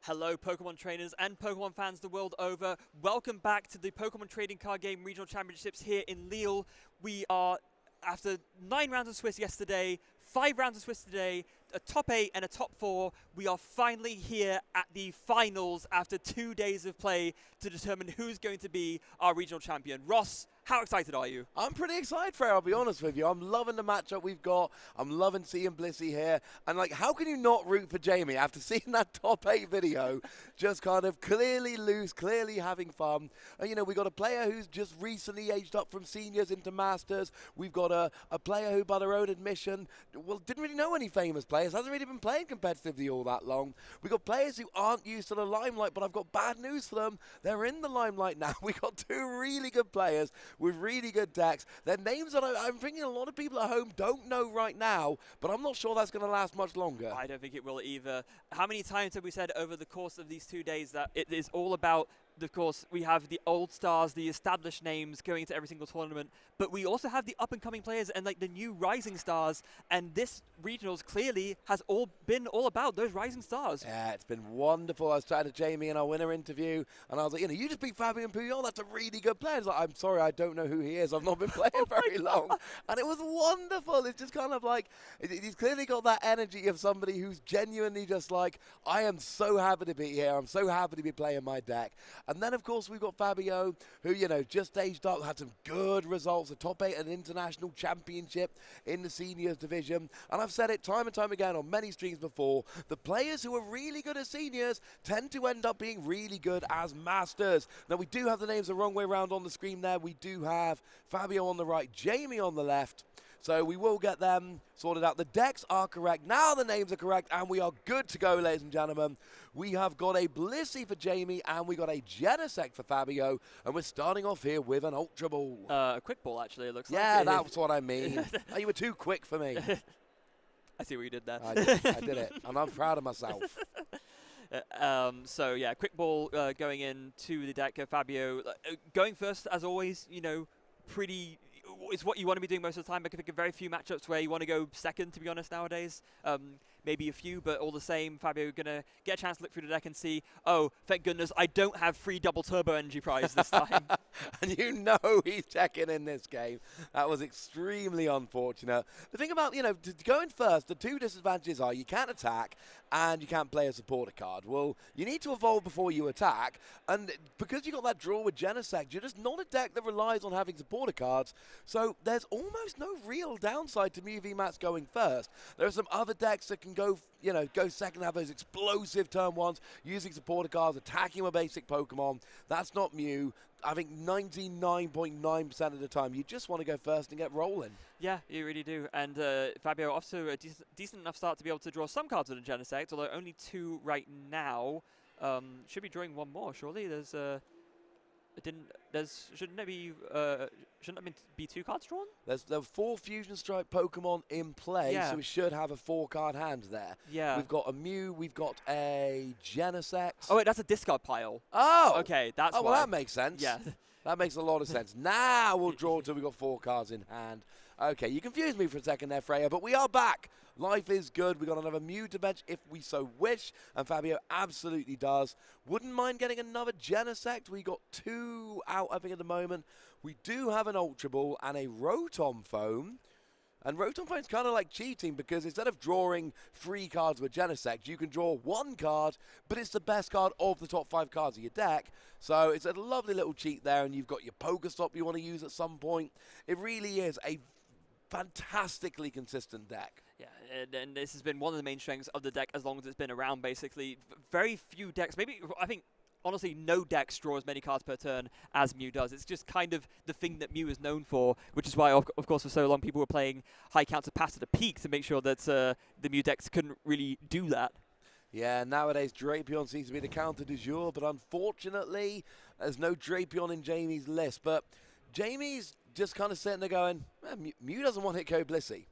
Hello, Pokemon trainers and Pokemon fans the world over. Welcome back to the Pokemon Trading Card Game Regional Championships here in Lille. We are, after 9 rounds of Swiss yesterday, 5 rounds of Swiss today, a top 8 and a top 4, we are finally here at the finals after 2 days of play to determine who's going to be our regional champion. Ross, how excited are you? I'm pretty excited for it, I'll be honest with you. I'm loving the matchup we've got. I'm loving seeing Blissey here. And, like, how can you not root for Jamie after seeing that top 8 video? Just kind of clearly loose, clearly having fun. And, you know, we've got a player who's just recently aged up from seniors into masters. We've got a player who, by their own admission, well, didn't really know any famous players. Hasn't really been playing competitively all that long. We've got players who aren't used to the limelight, but I've got bad news for them. They're in the limelight now. We've got 2 really good players with really good decks. They're names that I'm thinking a lot of people at home don't know right now, but I'm not sure that's going to last much longer. I don't think it will either. How many times have we said over the course of these 2 days that it is all about, of course, we have the old stars, the established names going into every single tournament, but we also have the up-and-coming players and like the new rising stars, and this regionals clearly has been all about those rising stars. Yeah, it's been wonderful. I was chatting to Jamie in our winner interview, and I was like, you know, you just beat Fabio and Puyol, that's a really good player. He's like, I'm sorry, I don't know who he is. I've not been playing very long. And it was wonderful. It's just kind of like, he's clearly got that energy of somebody who's genuinely just like, I am so happy to be here. I'm so happy to be playing my deck. And then, of course, we've got Fabio, who, you know, just aged up, had some good results, a top 8 at an international championship in the seniors division. And I've said it time and time again on many streams before, the players who are really good at seniors tend to end up being really good as masters. Now, we do have the names the wrong way around on the screen there. We do have Fabio on the right, Jamie on the left. So we will get them sorted out. The decks are correct. Now the names are correct, and we are good to go, ladies and gentlemen. We have got a Blissey for Jamie, and we got a Genesect for Fabio, and we're starting off here with an Ultra Ball. A quick ball, actually, it looks like. Yeah, that's what I mean. Oh, you were too quick for me. I see what you did there. I did it, and I'm proud of myself. So, yeah, quick ball going into the deck. Fabio going first, as always, you know, pretty... It's what you want to be doing most of the time. I can think of very few matchups where you want to go second, to be honest, nowadays. Maybe a few, but all the same, Fabio going to get a chance to look through the deck and see, oh, thank goodness, I don't have free double turbo energy prize this time. And you know he's checking in this game. That was extremely unfortunate. The thing about, you know, to go in first, the 2 disadvantages are you can't attack and you can't play a supporter card. Well, you need to evolve before you attack, and because you got that draw with Genesect, you're just not a deck that relies on having supporter cards, so there's almost no real downside to Mew VMAX going first. There are some other decks that can go, you know, go second, have those explosive turn ones, using supporter cards, attacking a basic Pokemon. That's not Mew. I think 99.9% of the time, you just want to go first and get rolling. Yeah, you really do. And Fabio off to a decent enough start to be able to draw some cards with a Genesect, although only 2 right now. Should be drawing 1 more, surely. Shouldn't there be 2 cards drawn? There are 4 Fusion Strike Pokemon in play, yeah. So we should have a 4-card hand there. Yeah. We've got a Mew, we've got a Genesect. Oh, wait, that's a discard pile. Oh! Okay, that's well, that makes sense. Yeah. That makes a lot of sense. Now we'll draw till we've got 4 cards in hand. Okay, you confused me for a second there, Freya, but we are back. Life is good. We've got another Mew to bench if we so wish, and Fabio absolutely does. Wouldn't mind getting another Genesect. We got 2 out, I think, at the moment. We do have an Ultra Ball and a Rotom Foam. And Rotom Foam's kind of like cheating, because instead of drawing 3 cards with Genesect, you can draw 1 card, but it's the best card of the top 5 cards of your deck. So it's a lovely little cheat there, and you've got your Pokestop you want to use at some point. It really is a fantastically consistent deck. Yeah, and this has been one of the main strengths of the deck as long as it's been around, basically. Very few decks, maybe, I think, honestly, no decks draw as many cards per turn as Mew does. It's just kind of the thing that Mew is known for, which is why, of course, for so long people were playing high counter pass at a peak to make sure that the Mew decks couldn't really do that. Yeah, nowadays Drapion seems to be the counter du jour, but unfortunately, there's no Drapion in Jamie's list. But Jamie's just kind of sitting there going, Mew doesn't want hit KO Blissey.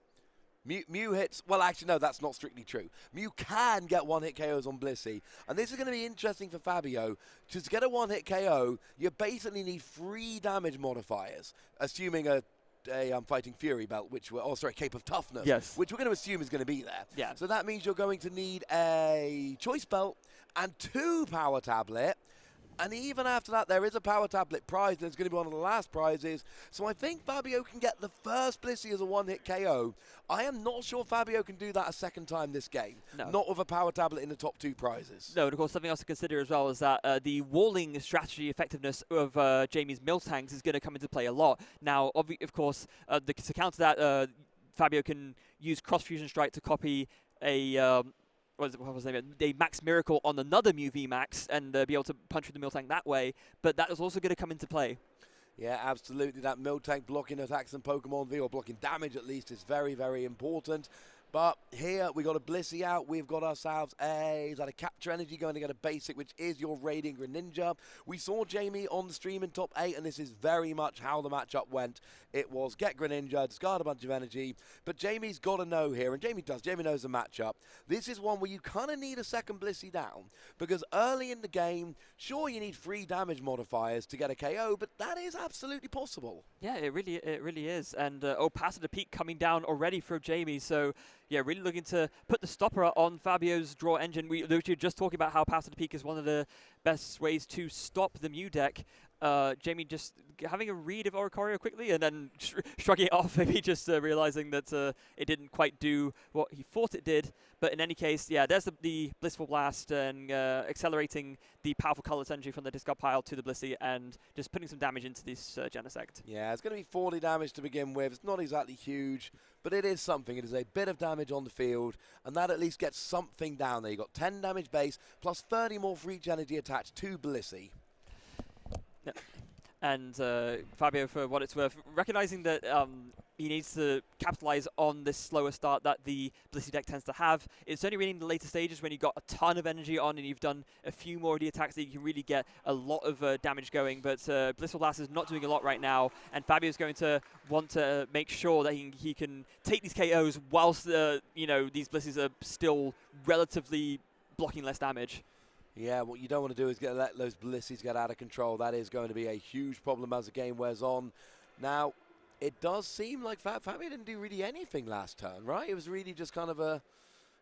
Mew hits, well, actually, no, that's not strictly true. Mew can get 1-hit KOs on Blissey, and this is going to be interesting for Fabio. To get a 1-hit KO, you basically need 3 damage modifiers, assuming a Fighting Fury belt, which we're, Cape of Toughness, yes, which we're going to assume is going to be there. Yeah. So that means you're going to need a choice belt and 2 power tablet. And even after that, there is a power tablet prize, and it's going to be one of the last prizes. So I think Fabio can get the first Blissey as a one-hit KO. I am not sure Fabio can do that a second time this game. No. Not with a power tablet in the top 2 prizes. No, and of course, something else to consider as well is that the walling strategy effectiveness of Jamie's Miltanks is going to come into play a lot. Now, of course, to counter that, Fabio can use Cross Fusion Strike to copy a... what was the name? A Max Miracle on another Mew VMAX and be able to punch through the Miltank that way, but that is also going to come into play. Yeah, absolutely. That Miltank blocking attacks in Pokemon V, or blocking damage at least, is very, very important. But here we got a Blissey out. We've got ourselves is that a Capture Energy going to get a basic, which is your Radiant Greninja. We saw Jamie on the stream in top 8, and this is very much how the matchup went. It was get Greninja, discard a bunch of energy, but Jamie's got to know here, and Jamie does. Jamie knows the matchup. This is one where you kind of need a second Blissey down, because early in the game, sure, you need 3 damage modifiers to get a KO, but that is absolutely possible. Yeah, it really is. And Pass to the Peak coming down already for Jamie, so yeah, really looking to put the stopper on Fabio's draw engine. We were just talking about how Pass to the Peak is one of the best ways to stop the Mew deck. Jamie just having a read of Oricorio quickly and then shrugging it off, maybe just realizing that it didn't quite do what he thought it did. But in any case, yeah, there's the Blissful Blast and accelerating the powerful Colorless Energy from the discard pile to the Blissey and just putting some damage into this Genesect. Yeah, it's going to be 40 damage to begin with. It's not exactly huge, but it is something. It is a bit of damage on the field, and that at least gets something down there. You've got 10 damage base, plus 30 more for each energy attached to Blissey. Yeah. And Fabio, for what it's worth, recognizing that he needs to capitalize on this slower start that the Blissey deck tends to have. It's only really in the later stages when you've got a ton of energy on and you've done a few more of the attacks that you can really get a lot of damage going. But Blissful Blast is not doing a lot right now, and Fabio's going to want to make sure that he can take these KOs whilst these Blisseys are still relatively blocking less damage. Yeah, what you don't want to do is let those Blisseys get out of control. That is going to be a huge problem as the game wears on. Now, it does seem like Fabio didn't do really anything last turn, right? It was really just kind of a...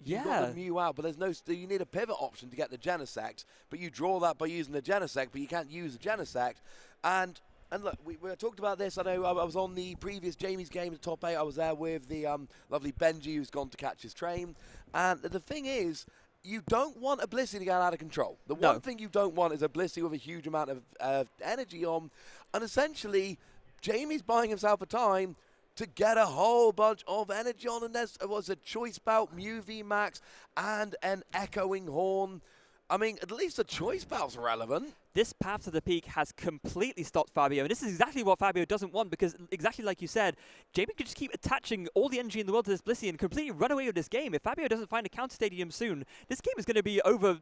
You got the Mew out, but there's no... You need a pivot option to get the Genesect, but you draw that by using the Genesect, but you can't use the Genesect. And look, we talked about this. I know I was on the previous Jamie's game, the top 8. I was there with the lovely Benji, who's gone to catch his train. And the thing is... You don't want a Blissey to get out of control. The one thing you don't want is a Blissey with a huge amount of energy on. And essentially, Jamie's buying himself a time to get a whole bunch of energy on. And there was a Choice Belt, Mew VMAX, and an Echoing Horn. I mean, at least the Choice Belt's relevant. This Path to the Peak has completely stopped Fabio, and this is exactly what Fabio doesn't want, because exactly like you said, Jamie could just keep attaching all the energy in the world to this Blissey and completely run away with this game. If Fabio doesn't find a counter stadium soon, this game is going to be over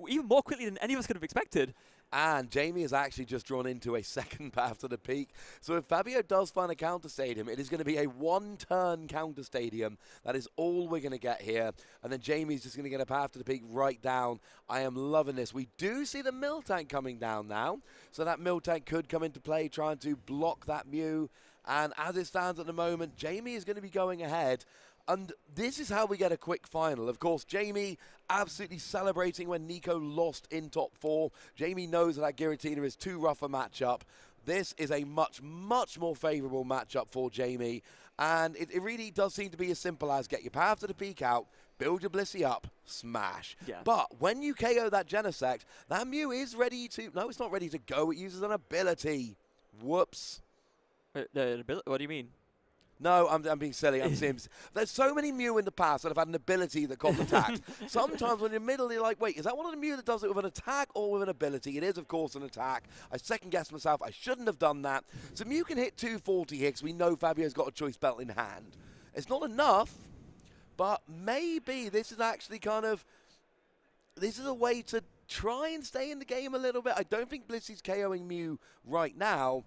even more quickly than any of us could have expected. And Jamie has actually just drawn into a second Path to the Peak. So if Fabio does find a counter stadium, it is going to be a one-turn counter stadium. That is all we're going to get here. And then Jamie's just going to get a Path to the Peak right down. I am loving this. We do see the Miltank coming down now. So that Miltank could come into play, trying to block that Mew. And as it stands at the moment, Jamie is going to be going ahead. And this is how we get a quick final. Of course, Jamie absolutely celebrating when Nico lost in top 4. Jamie knows that Giratina is too rough a matchup. This is a much, much more favourable matchup for Jamie. And it really does seem to be as simple as get your Path to the Peak out, build your Blissey up, smash. Yeah. But when you KO that Genesect, that Mew is ready to... No, it's not ready to go. It uses an ability. Whoops. What do you mean? No, I'm being silly. I'm Sims. There's so many Mew in the past that have had an ability that got attacked. Sometimes when you're in the middle, you're like, wait, is that one of the Mew that does it with an attack or with an ability? It is, of course, an attack. I second-guessed myself. I shouldn't have done that. So Mew can hit 240 hits. We know Fabio's got a Choice Belt in hand. It's not enough, but maybe this is actually kind of... This is a way to try and stay in the game a little bit. I don't think Blissey's KOing Mew right now.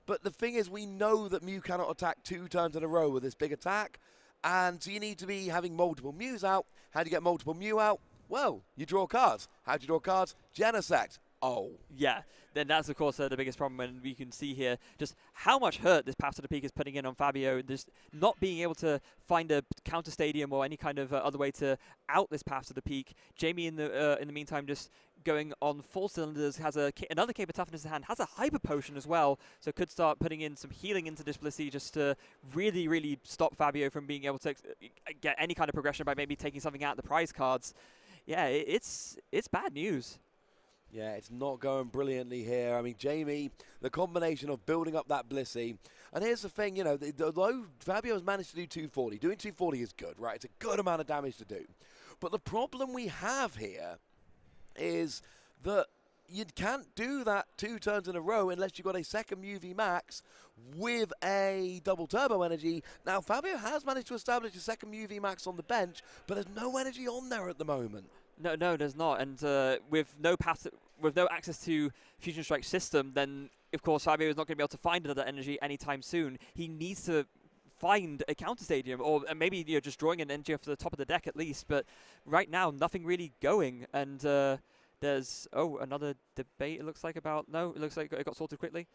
But the thing is, we know that Mew cannot attack 2 turns in a row with this big attack. And so you need to be having multiple Mews out. How do you get multiple Mew out? Well, you draw cards. How do you draw cards? Genesect. oh. Yeah, then that's of course the biggest problem when we can see here just how much hurt this path to the peak is putting in on Fabio. Just not being able to find a counter stadium or any kind of other way to out this path to the peak. Jamie in the meantime just going on full cylinders, has another Cape of Toughness in hand, has a Hyper Potion as well, so could start putting in some healing into this Blissey just to really, really stop Fabio from being able to get any kind of progression by maybe taking something out of the prize cards. Yeah, it's bad news. Yeah, it's not going brilliantly here. I mean, Jamie, the combination of building up that Blissey, and here's the thing, you know, although Fabio has managed to do 240, doing 240 is good, right? It's a good amount of damage to do. But the problem we have here is that you can't do that 2 turns in a row unless you've got a second UV max with a double turbo energy. Now, Fabio has managed to establish a second UV max on the bench, but there's no energy on there at the moment. No, there's not. And with no access to Fusion Strike system, then of course Fabio is not going to be able to find another energy anytime soon. He needs to find a counter stadium, or maybe just drawing an energy off the top of the deck at least. But right now, nothing really going. And there's another debate. It looks like it looks like it got sorted quickly.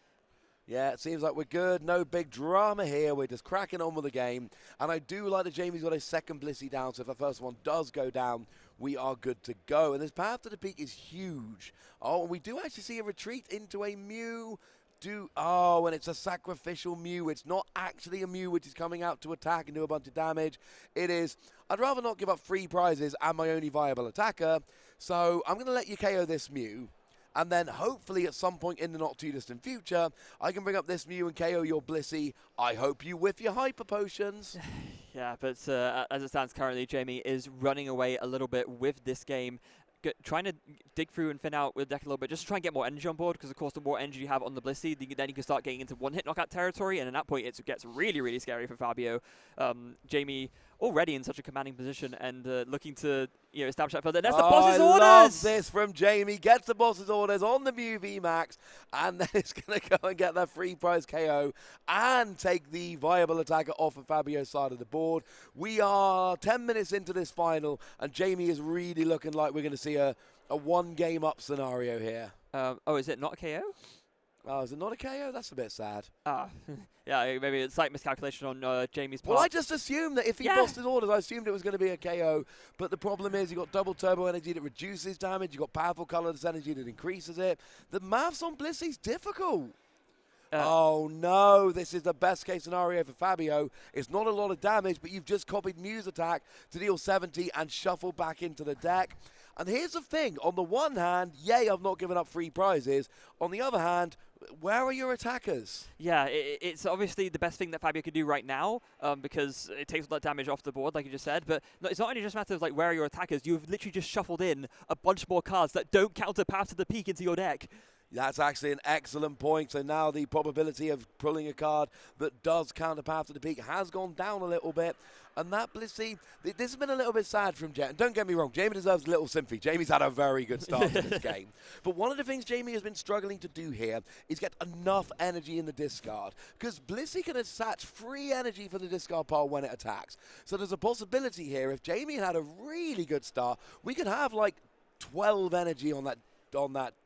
Yeah, it seems like we're good. No big drama here. We're just cracking on with the game. And I do like that Jamie's got a second Blissey down, so if the first one does go down, we are good to go. And this path to the peak is huge. Oh, and we do actually see a retreat into a Mew. And it's a sacrificial Mew. It's not actually a Mew which is coming out to attack and do a bunch of damage. It is, I'd rather not give up 3 prizes and my only viable attacker. So I'm going to let you KO this Mew. And then hopefully at some point in the not too distant future, I can bring up this Mew and KO your Blissey. I hope you whiff your Hyper Potions. Yeah, but as it stands currently, Jamie is running away a little bit with this game. Trying to dig through and thin out with the deck a little bit just to try and get more energy on board, because of course the more energy you have on the Blissey, then you can start getting into one-hit knockout territory, and at that point it gets really, really scary for Fabio. Jamie already in such a commanding position and looking to establish that further. That's the boss's orders! I love this from Jamie. Gets the boss's orders on the Mew VMAX, and then it's going to go and get that free prize KO and take the viable attacker off of Fabio's side of the board. We are 10 minutes into this final, and Jamie is really looking like we're going to see a one-game-up scenario here. Is it not a KO? Oh, is it not a KO? That's a bit sad. Yeah, maybe it's slight miscalculation on Jamie's part. Well, I just assumed that if he lost his orders, I assumed it was going to be a KO. But the problem is you've got double turbo energy that reduces damage. You've got powerful colorless energy that increases it. The maths on Blissey's difficult. Oh, no. This is the best-case scenario for Fabio. It's not a lot of damage, but you've just copied Mew's attack to deal 70 and shuffle back into the deck. And here's the thing. On the one hand, yay, I've not given up 3 prizes. On the other hand, where are your attackers? Yeah, it's obviously the best thing that Fabio could do right now because it takes all that damage off the board, like you just said. But it's not only just a matter of where are your attackers. You've literally just shuffled in a bunch more cards that don't counter Path to the Peak into your deck. That's actually an excellent point. So now the probability of pulling a card that does counter Path to the Peak has gone down a little bit. And that Blissey, this has been a little bit sad from Jamie. Don't get me wrong, Jamie deserves a little sympathy. Jamie's had a very good start to this game. But one of the things Jamie has been struggling to do here is get enough energy in the discard. Because Blissey can attach free energy for the discard pile when it attacks. So there's a possibility here, if Jamie had a really good start, we could have 12 energy on that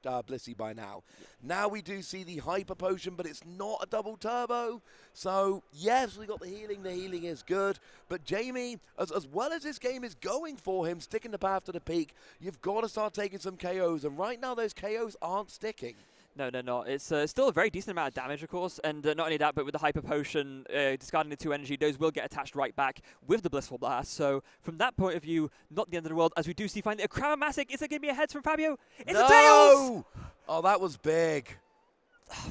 Blissey by now. Now we do see the Hyper Potion, but it's not a double turbo. So, yes, we got the healing. The healing is good. But Jamie, as well as this game is going for him, sticking the Path to the Peak, you've got to start taking some KOs. And right now, those KOs aren't sticking. No, they're not. It's still a very decent amount of damage, of course, and not only that, but with the Hyper Potion, discarding the 2 energy, those will get attached right back with the Blissful Blast. So, from that point of view, not the end of the world, as we do see finally a Cramomatic. Is it going to be a heads from Fabio? It's a tails! Oh, that was big.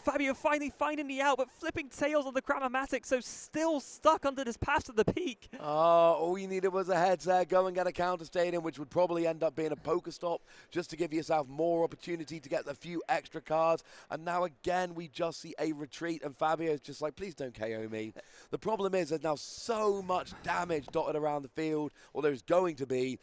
Fabio finally finding the out, but flipping tails on the Cramomatic, so still stuck under this Path to the Peak. All you needed was a heads there. Go and get a counter stadium, which would probably end up being a Pokestop, just to give yourself more opportunity to get a few extra cards. And now again, we just see a retreat, and Fabio's just like, please don't KO me. The problem is there's now so much damage dotted around the field, or there's going to be.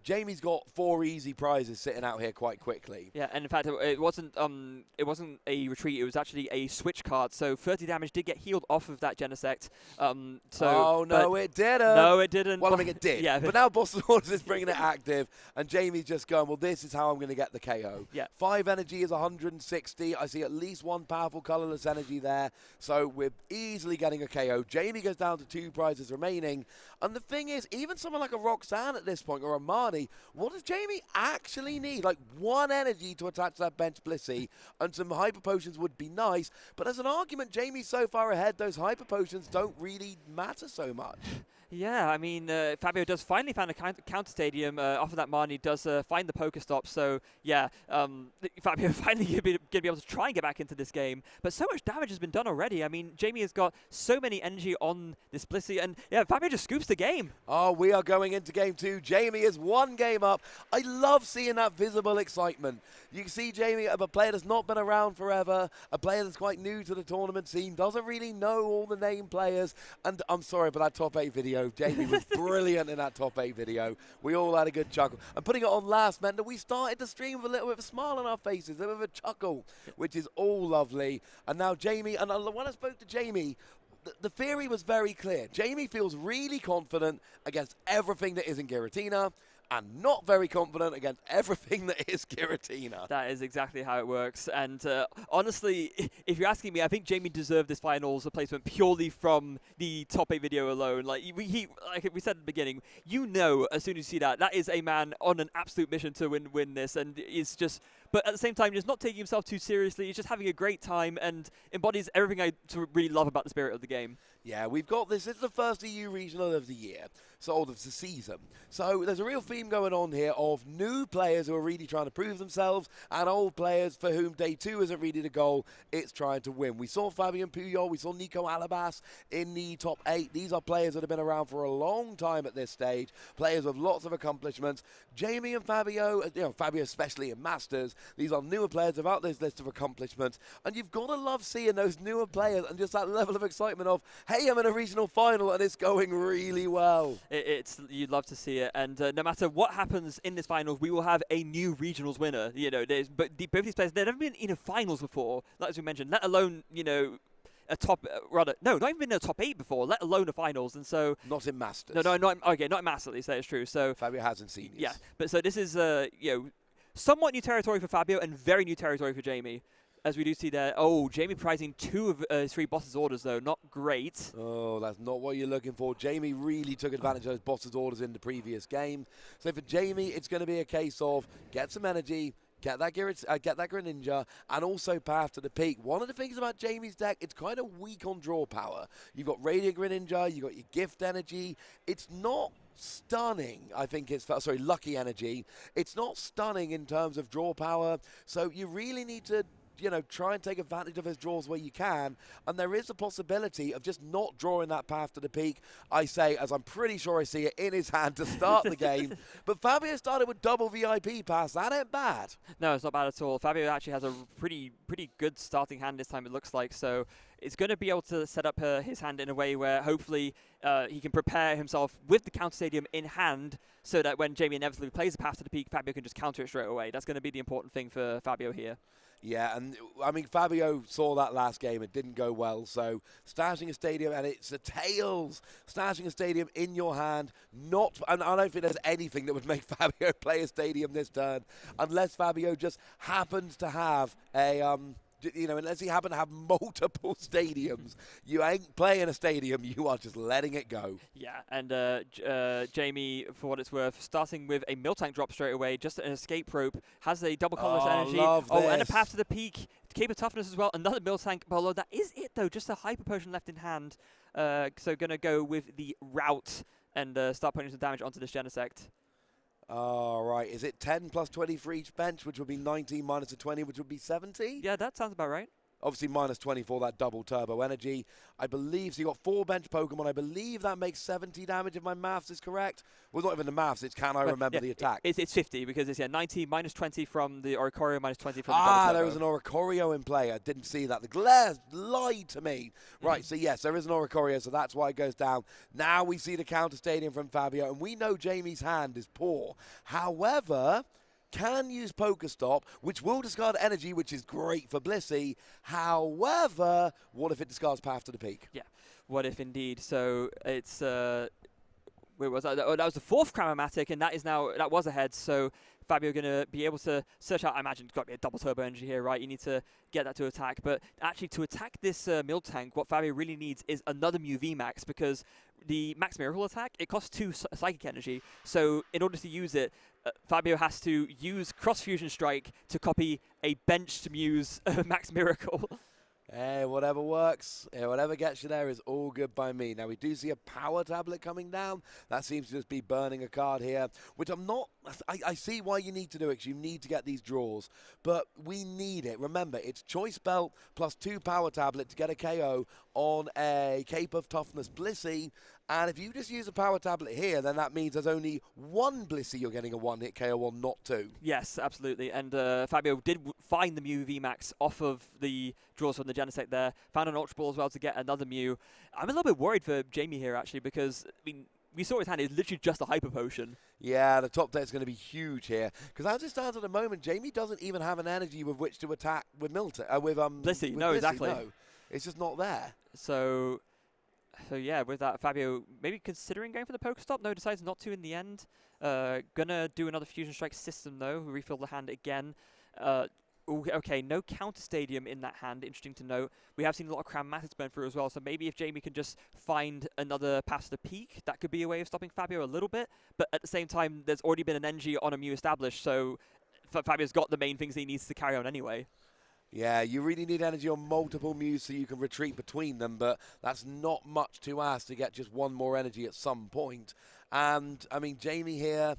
Jamie's got 4 easy prizes sitting out here quite quickly. Yeah, and in fact, it wasn't a retreat treat. It was actually a switch card, so 30 damage did get healed off of that Genesect. Oh, no, it didn't. No, it didn't. Well, I mean, it did. Yeah. But now Boss's Orders is bringing it active, and Jamie's just going, well, this is how I'm going to get the KO. Yeah. 5 energy is 160. I see at least 1 powerful colorless energy there, so we're easily getting a KO. Jamie goes down to 2 prizes remaining, and the thing is, even someone like a Roxanne at this point, or a Marnie, what does Jamie actually need? Like 1 energy to attach that bench Blissey, and some Hyper Potions would be nice, but as an argument, Jamie's so far ahead, those Hyper Potions don't really matter so much. Yeah, I mean, Fabio does finally find a counter stadium off of that Marnie, does find the Pokestop, so yeah, Fabio finally going to be able to try and get back into this game, but so much damage has been done already. I mean, Jamie has got so many energy on this Blissey, and yeah, Fabio just scoops the game. Oh, we are going into game 2. Jamie is 1 game up. I love seeing that visible excitement. You can see Jamie, a player that's not been around forever, a player that's quite new to the tournament scene, doesn't really know all the name players, and I'm sorry, but that top 8 video, Jamie was brilliant in that top 8 video. We all had a good chuckle. And putting it on last meant that we started the stream with a little bit of a smile on our faces, a bit of a chuckle, which is all lovely. And now Jamie, and when I spoke to Jamie, the theory was very clear. Jamie feels really confident against everything that isn't Giratina, and not very confident against everything that is Giratina. That is exactly how it works. And honestly, if you're asking me, I think Jamie deserved this finals replacement purely from the top 8 video alone. Like like we said at the beginning, you know as soon as you see that, that is a man on an absolute mission to win this. And it's just, but at the same time, just not taking himself too seriously. He's just having a great time and embodies everything I really love about the spirit of the game. Yeah, we've got this. It's the first EU regional of the year, so of the season. So there's a real theme going on here of new players who are really trying to prove themselves, and old players for whom day 2 isn't really the goal. It's trying to win. We saw Fabio and Puyol, we saw Nico Alabas in the top 8. These are players that have been around for a long time at this stage, players with lots of accomplishments. Jamie and Fabio, Fabio especially in Masters, these are newer players without this list of accomplishments, and you've got to love seeing those newer players and just that level of excitement of, hey, I'm in a regional final and it's going really well. You'd love to see it, and no matter what happens in this finals, we will have a new regionals winner. You know, both these players, they've never been in a finals before, like as we mentioned, let alone, you know, a top, no, not even been in a top 8 before, let alone a finals, and so... Not in Masters. No, not in Masters at least, that is true. So Fabio hasn't seen it. Yeah, but so this is, you know, somewhat new territory for Fabio and very new territory for Jamie. As we do see there, oh, Jamie prizing 2 of 3 boss's orders, though. Not great. Oh, that's not what you're looking for. Jamie really took advantage of those boss's orders in the previous game. So for Jamie, it's going to be a case of get some energy, get that Greninja, and also path to the peak. One of the things about Jamie's deck, it's kind of weak on draw power. You've got Radiant Greninja, you've got your Gift Energy. It's not stunning, I think it's, sorry, Lucky Energy. It's not stunning in terms of draw power, so you really need to, you know, try and take advantage of his draws where you can, and there is a possibility of just not drawing that path to the peak, I say, as I'm pretty sure I see it in his hand to start the game. But Fabio started with double VIP pass. That ain't bad. No, it's not bad at all. Fabio actually has a pretty good starting hand this time, it looks like, so it's going to be able to set up his hand in a way where hopefully he can prepare himself with the counter stadium in hand, so that when Jamie inevitably plays the path to the peak, Fabio can just counter it straight away. That's going to be the important thing for Fabio here. Yeah, and I mean, Fabio saw that last game. It didn't go well. So stashing a stadium, and it's a tails. Stashing a stadium in your hand, not, and I don't think there's anything that would make Fabio play a stadium this turn, unless Fabio just happens to have a, you know, unless he happen to have multiple stadiums. You ain't playing a stadium, you are just letting it go. Yeah, and Jamie, for what it's worth, starting with a Miltank drop straight away, just an escape rope, has a double colorless energy. And a path to the peak, keep a toughness as well. Another Miltank below. That is it, though, just a Hyper Potion left in hand. So going to go with the route and start putting some damage onto this Genesect. All right, is it 10 plus 20 for each bench, which would be 19 minus a 20, which would be 70? Yeah, that sounds about right. Obviously, minus 20 for that double turbo energy. I believe, so you got 4 bench Pokemon. I believe that makes 70 damage if my maths is correct. Well, not even the maths, it's can I remember the attack. It's 50 because it's 90 minus 20 from the Oricorio, minus 20 from the double turbo. There was an Oricorio in play. I didn't see that. The glare lied to me. Right, so yes, there is an Oricorio, so that's why it goes down. Now we see the counter stadium from Fabio, and we know Jamie's hand is poor. However, can use Pokestop, which will discard energy, which is great for Blissey. However, what if it discards Path to the Peak? Yeah, what if indeed? So it's where was that? Oh, that was the 4th Cramomatic, and that was ahead. So Fabio going to be able to search out. I imagine it's got to be a double turbo energy here, right? You need to get that to attack. But actually, to attack this Miltank, what Fabio really needs is another Mew VMAX, because the Max Miracle attack, it costs 2 psychic energy. So in order to use it, Fabio has to use Cross Fusion Strike to copy a benched Mew's Max Miracle. Hey, whatever works, whatever gets you there is all good by me. Now, we do see a power tablet coming down. That seems to just be burning a card here, which I'm not... I see why you need to do it, because you need to get these draws. But we need it. Remember, it's Choice Belt plus 2 power tablet to get a KO on a Cape of Toughness Blissey. And if you just use a power tablet here, then that means there's only 1 Blissey you're getting a 1-hit KO on, not 2. Yes, absolutely. And Fabio did find the Mew VMAX off of the draws from the Genesect there. Found an Ultra Ball as well to get another Mew. I'm a little bit worried for Jamie here, actually, because, I mean, we saw his hand. It's literally just a Hyper Potion. Yeah, the top deck's going to be huge here. Because as it stands at the moment, Jamie doesn't even have an energy with which to attack with Blissey. No, Blissey, exactly. No. It's just not there. So yeah, with that, Fabio maybe considering going for the Pokestop. No, decides not to in the end. Gonna do another Fusion Strike system, though. Refill the hand again. Okay, no Counter Stadium in that hand. Interesting to note. We have seen a lot of Crammatics burn through as well, so maybe if Jamie can just find another Pass to the Peak, that could be a way of stopping Fabio a little bit. But at the same time, there's already been an energy on a Mew established, so Fabio's got the main things he needs to carry on anyway. Yeah, you really need energy on multiple Mews so you can retreat between them, but that's not much to ask to get just 1 more energy at some point. And, I mean, Jamie here,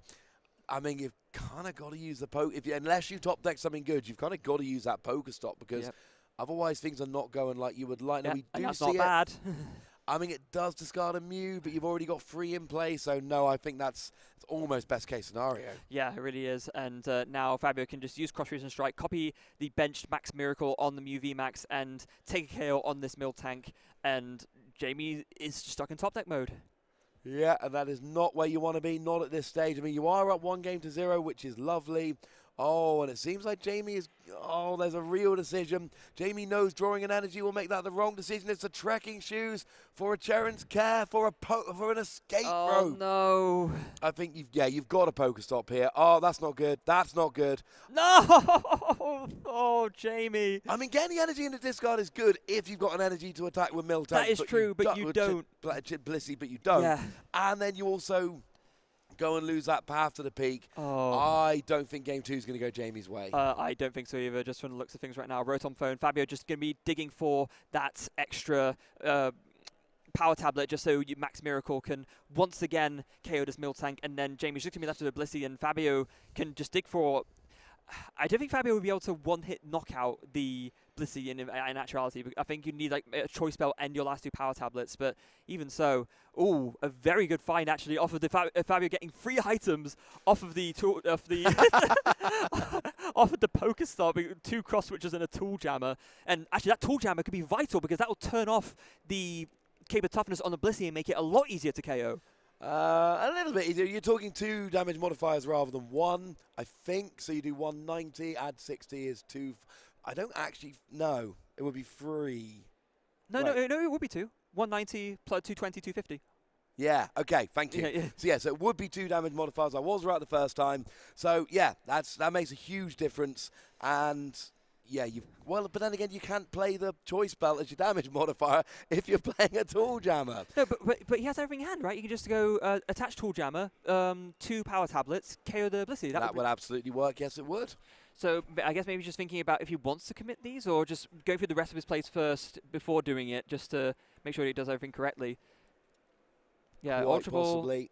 I mean, you've kind of got to use the unless you top deck something good, you've kind of got to use that Pokestop, because otherwise things are not going like you would like. Yeah, now, we do and that's see not bad. I mean, it does discard a Mew, but you've already got 3 in play, so no, I think that's almost best case scenario. Yeah, it really is. And now Fabio can just use Cross Fusion Strike, copy the benched Max Miracle on the Mew VMAX, and take a KO on this Miltank. And Jamie is stuck in top deck mode. Yeah, and that is not where you want to be, not at this stage. I mean, you are up 1-0, which is lovely. Oh, and it seems like Jamie is... Oh, there's a real decision. Jamie knows drawing an energy will make that the wrong decision. It's the trekking shoes for a Cheren's Care, for an escape rope. Oh, no. I think you've got a Pokestop here. Oh, that's not good. That's not good. No! Oh, Jamie. I mean, getting the energy in the discard is good if you've got an energy to attack with Miltank. That is true, but you don't. Blissey, but you don't. Yeah. And then you also... go and lose that Path to the Peak. Oh. I don't think Game 2 is going to go Jamie's way. I don't think so either, just from the looks of things right now. Rotom Phone, Fabio just going to be digging for that extra power tablet just so Max Miracle can once again KO this Miltank, and then Jamie's just going to be left with a Blissey, and Fabio can just dig for... I don't think Fabio would be able to one-hit knock out the Blissey in actuality. I think you need like a Choice Belt and your last 2 power tablets, but even so, ooh, a very good find actually off of the Fabio getting 3 items off of the off of the Pokestop, 2 cross switches and a Tool Jammer, and actually that Tool Jammer could be vital because that will turn off the Cape of Toughness on the Blissey and make it a lot easier to KO. A little bit easier. You're talking 2 damage modifiers rather than 1, I think. So you do 190, add 60 is 2. I don't actually know. It would be 3. No, it would be 2. 190 plus 220, 250. Yeah, okay, thank you. Yeah. So it would be 2 damage modifiers. I was right the first time. So, yeah, that makes a huge difference. And... yeah, but then again, you can't play the Choice Belt as your damage modifier if you're playing a Tool Jammer. No, but he has everything in hand, right? You can just go attach Tool Jammer, 2 power tablets, KO the Blissey. That would absolutely work, yes it would. So I guess maybe just thinking about if he wants to commit these, or just going through the rest of his plays first before doing it, just to make sure he does everything correctly. Yeah, Quite Ultra Ball. possibly.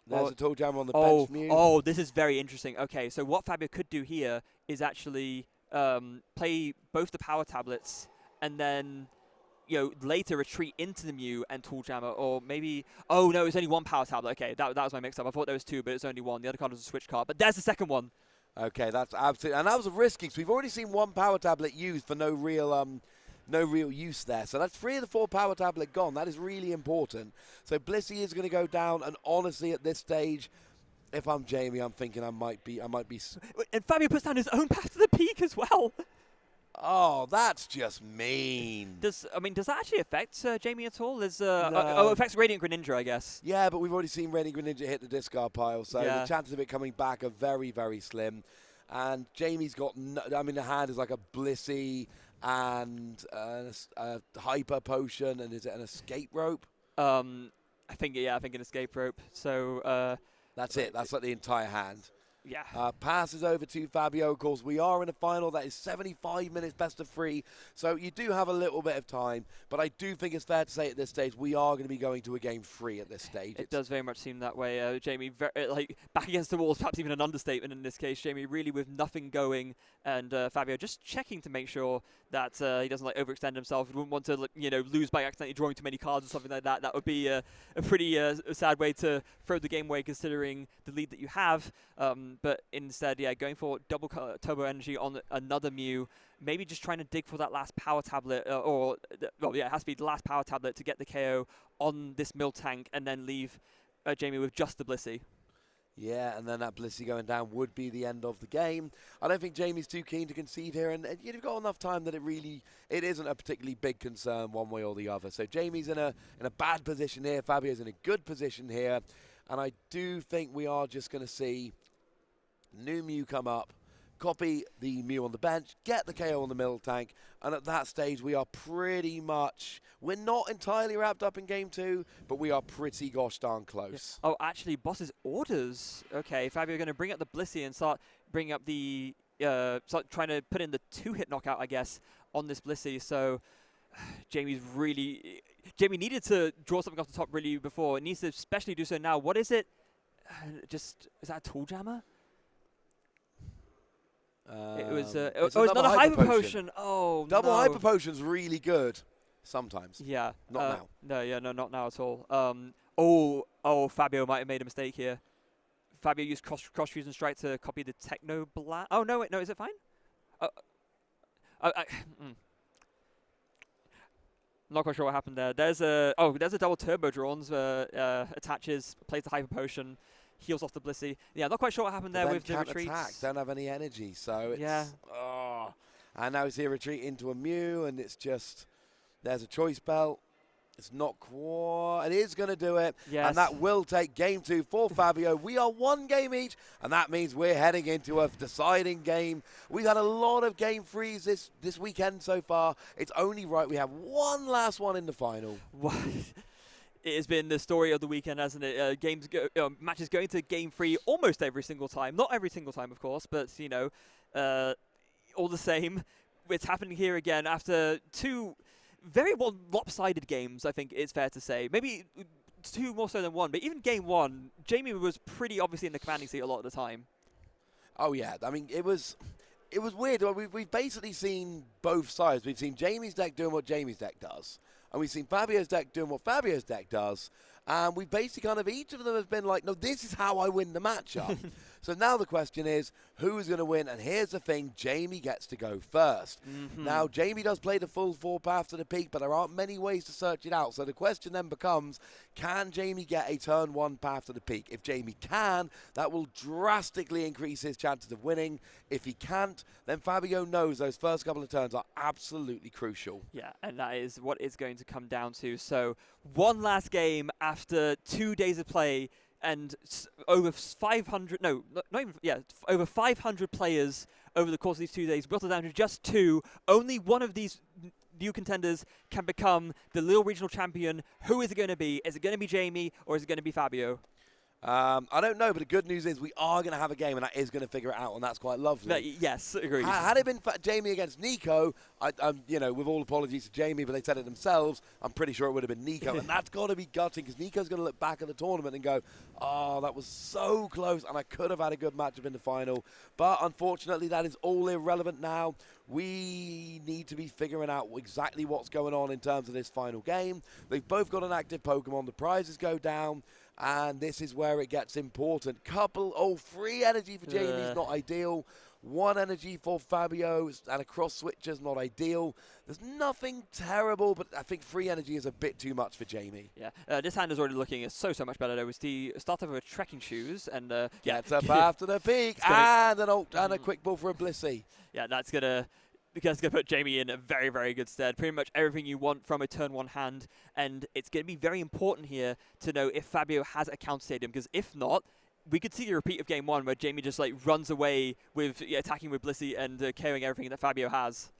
There's a Tool Jammer on the bench Mew. Oh, this is very interesting. Okay, so what Fabio could do here is actually... play both the power tablets and then, later retreat into the Mew and Tool Jammer, or maybe... Oh, no, it's only 1 power tablet. Okay, that was my mix-up. I thought there was 2, but it's only 1. The other card was a switch card. But there's the second one. Okay, that's absolutely... And that was risky, because we've already seen 1 power tablet used for no real use there. So that's 3 of the 4 power tablet gone. That is really important. So Blissey is going to go down, and honestly, at this stage... if I'm Jamie, I'm thinking I might be. And Fabio puts down his own path to the peak as well. Oh, that's just mean. Does that actually affect Jamie at all? No. It affects Radiant Greninja, I guess. Yeah, but we've already seen Radiant Greninja hit the discard pile, so Yeah. the chances of it coming back are very, very slim. And Jamie's got, the hand is like a Blissey and a Hyper Potion, and is it an Escape Rope? I think an Escape Rope. So That's it. That's like the entire hand. Yeah. Passes over to Fabio. Of course, we are in a final that is 75 minutes best of 3, so you do have a little bit of time, but I do think it's fair to say at this stage we are going to be going to a game 3 at this stage. It does very much seem that way. Jamie, back against the wall is perhaps even an understatement in this case. Jamie really with nothing going, and Fabio just checking to make sure that he doesn't overextend himself. He wouldn't want to lose by accidentally drawing too many cards or something like that. That would be a pretty sad way to throw the game away, considering the lead that you have. But instead, going for double turbo energy on another Mew, maybe just trying to dig for that last power tablet, it has to be the last power tablet to get the KO on this Miltank, and then leave Jamie with just the Blissey. Yeah, and then that Blissey going down would be the end of the game. I don't think Jamie's too keen to concede here, and you've got enough time that it isn't a particularly big concern one way or the other. So Jamie's in a bad position here, Fabio's in a good position here, and I do think we are just going to see new Mew come up, copy the Mew on the bench, get the KO on the Miltank, and at that stage we are pretty much, we're not entirely wrapped up in game 2, but we are pretty gosh darn close. Yeah. Oh, actually, boss's orders. Okay, Fabio going to bring up the Blissey and start bringing up the, start trying to put in the 2-hit knockout, I guess, on this Blissey. So Jamie needed to draw something off the top really before. It needs to especially do so now. What is it? Is that a Tool Jammer? It's not a Hyper Potion. Oh, Double no. Hyper Potion's really good sometimes. Yeah. Not now. No, not now at all. Fabio might have made a mistake here. Fabio used cross fusion strike to copy the Techno Blast. Oh, no, wait, no, is it fine? Not quite sure what happened there. There's a double turbo drawns, attaches, plays the Hyper Potion, heals off the Blissey. Yeah, not quite sure what happened there with the retreats. Attack, don't have any energy, so it's... Yeah. Oh. And now he's here retreat into a Mew, and it's just... There's a choice belt. It's not quite... It is going to do it. Yes. And that will take game 2 for Fabio. We are 1 game each, and that means we're heading into a deciding game. We've had a lot of game 3s this weekend so far. It's only right we have one last one in the final. It has been the story of the weekend, hasn't it? Matches going to game 3 almost every single time. Not every single time, of course, but, all the same. It's happening here again after 2 very lopsided games, I think it's fair to say. Maybe 2 more so than 1, but even game 1, Jamie was pretty obviously in the commanding seat a lot of the time. Oh, yeah. I mean, it was weird. We've basically seen both sides. We've seen Jamie's deck doing what Jamie's deck does, and we've seen Fabio's deck doing what Fabio's deck does, and we basically each of them has been like, no, this is how I win the matchup. So now the question is, who is going to win? And here's the thing, Jamie gets to go first. Now, Jamie does play the full 4 path to the peak, but there aren't many ways to search it out. So the question then becomes, can Jamie get a turn 1 path to the peak? If Jamie can, that will drastically increase his chances of winning. If he can't, then Fabio knows those first couple of turns are absolutely crucial. Yeah, and that is what it's going to come down to. So one last game after 2 days of play, and over 500, over 500 players over the course of these 2 days, brought it down to just 2. Only one of these new contenders can become the Lille Regional Champion. Who is it going to be? Is it going to be Jamie, or is it going to be Fabio? I don't know, but the good news is we are going to have a game, and that is going to figure it out, and that's quite lovely. Yes, agreed. Had it been Jamie against Nico, with all apologies to Jamie, but they said it themselves, I'm pretty sure it would have been Nico, and that's got to be gutting, because Nico's going to look back at the tournament and go, oh, that was so close, and I could have had a good matchup in the final. But unfortunately, that is all irrelevant now. We need to be figuring out exactly what's going on in terms of this final game. They've both got an active Pokemon. The prizes go down. And this is where it gets important. Free energy for Jamie is not ideal. 1 energy for Fabio, and a cross switcher's not ideal. There's nothing terrible, but I think 3 energy is a bit too much for Jamie. Yeah, this hand is already looking so much better. There was the start of trekking shoes, and Gets a path to the peak, and an ult and a quick ball for a Blissey. Yeah, that's gonna put Jamie in a very, very good stead. Pretty much everything you want from a turn 1 hand, and it's gonna be very important here to know if Fabio has a counter stadium, because if not, we could see a repeat of game 1 where Jamie just like runs away with attacking with Blissey and KOing everything that Fabio has.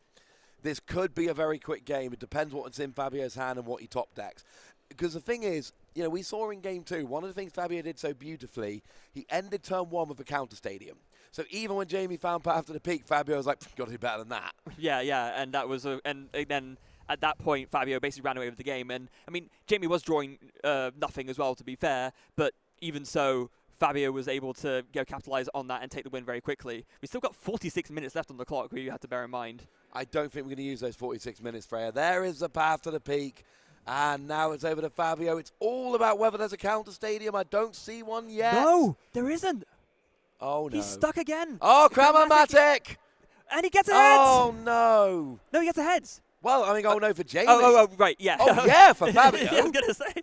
This could be a very quick game. It depends what's in Fabio's hand and what he top decks. Because the thing is, we saw in game 2, one of the things Fabio did so beautifully, he ended turn 1 with a counter stadium. So even when Jamie found path to the peak, Fabio was like, got to do better than that. Yeah, and that was and then at that point Fabio basically ran away with the game. And I mean, Jamie was drawing nothing as well, to be fair, but even so, Fabio was able to capitalize on that and take the win very quickly. We still got 46 minutes left on the clock, you have to bear in mind. I don't think we're going to use those 46 minutes, Freya. There is the path to the peak, and now it's over to Fabio. It's all about whether there's a counter stadium. I don't see one yet. No, there isn't. Oh, no. He's stuck again. Oh, Cramomatic! And he gets a heads! Oh, no. No, he gets a heads. Well, I mean, no for Jamie. Oh, right, yeah. Oh, yeah, for Fabio. Yeah, I was going to say.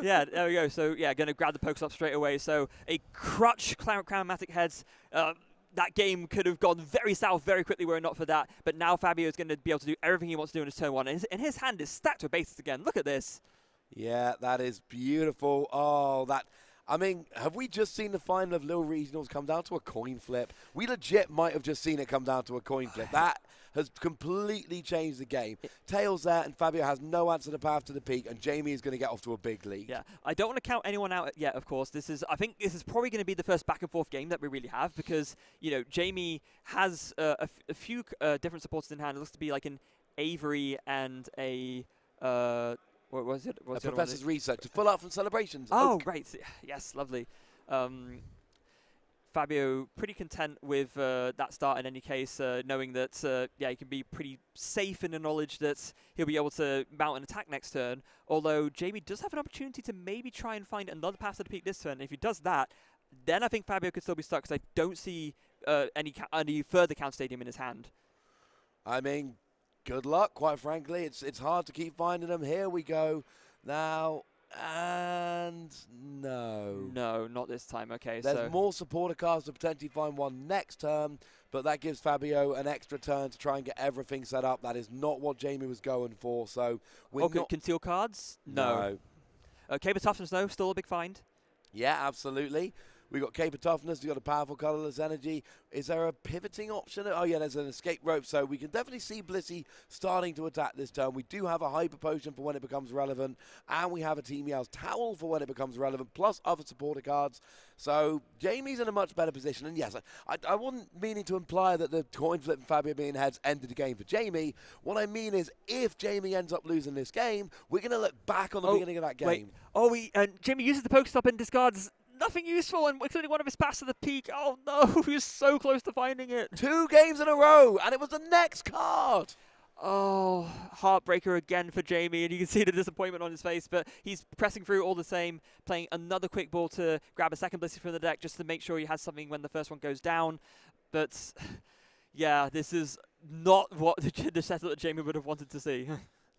Yeah, there we go. So, yeah, going to grab the Pokestop straight away. So, a crutch Cramomatic heads. That game could have gone very south very quickly were it not for that. But now Fabio is going to be able to do everything he wants to do in his turn 1. And his hand is stacked with bases again. Look at this. Yeah, that is beautiful. Oh, that... I mean, have we just seen the final of Lille Regionals come down to a coin flip? We legit might have just seen it come down to a coin flip. That has completely changed the game. Tails there, and Fabio has no answer to path to the peak, and Jamie is going to get off to a big lead. Yeah, I don't want to count anyone out yet, of course. I think this is probably going to be the first back-and-forth game that we really have, because, Jamie has a few different supporters in hand. It looks to be like an Avery and a... what was it? A Professor's Research, to pull out from Celebrations. Oh, great. Yes, lovely. Fabio pretty content with that start in any case, knowing that, he can be pretty safe in the knowledge that he'll be able to mount an attack next turn, although Jamie does have an opportunity to maybe try and find another path to the peak this turn. And if he does that, then I think Fabio could still be stuck, because I don't see any further counter stadium in his hand. I mean... good luck, quite frankly. It's hard to keep finding them. Here we go. Now, and no. No, not this time. Okay, There's more supporter cards to potentially find one next turn, but that gives Fabio an extra turn to try and get everything set up. That is not what Jamie was going for. So we're not... conceal cards? No. Cape Toughness, though, still a big find. Yeah, absolutely. We've got Cape of Toughness, we've got a powerful colourless energy. Is there a pivoting option? Oh, yeah, there's an escape rope. So we can definitely see Blissey starting to attack this turn. We do have a Hyper Potion for when it becomes relevant. And we have a Team Yell's Towel for when it becomes relevant, plus other supporter cards. So Jamie's in a much better position. And yes, I wasn't meaning to imply that the coin flip and Fabio being heads ended the game for Jamie. What I mean is, if Jamie ends up losing this game, we're going to look back on the beginning of that game. Jamie uses the Pokestop and discards nothing useful, and including one of his paths to the peak. Oh no, he was so close to finding it. 2 games in a row, and it was the next card. Oh, heartbreaker again for Jamie, and you can see the disappointment on his face, but he's pressing through all the same, playing another quick ball to grab a second Blissey from the deck just to make sure he has something when the first one goes down. But yeah, this is not what the setup that Jamie would have wanted to see.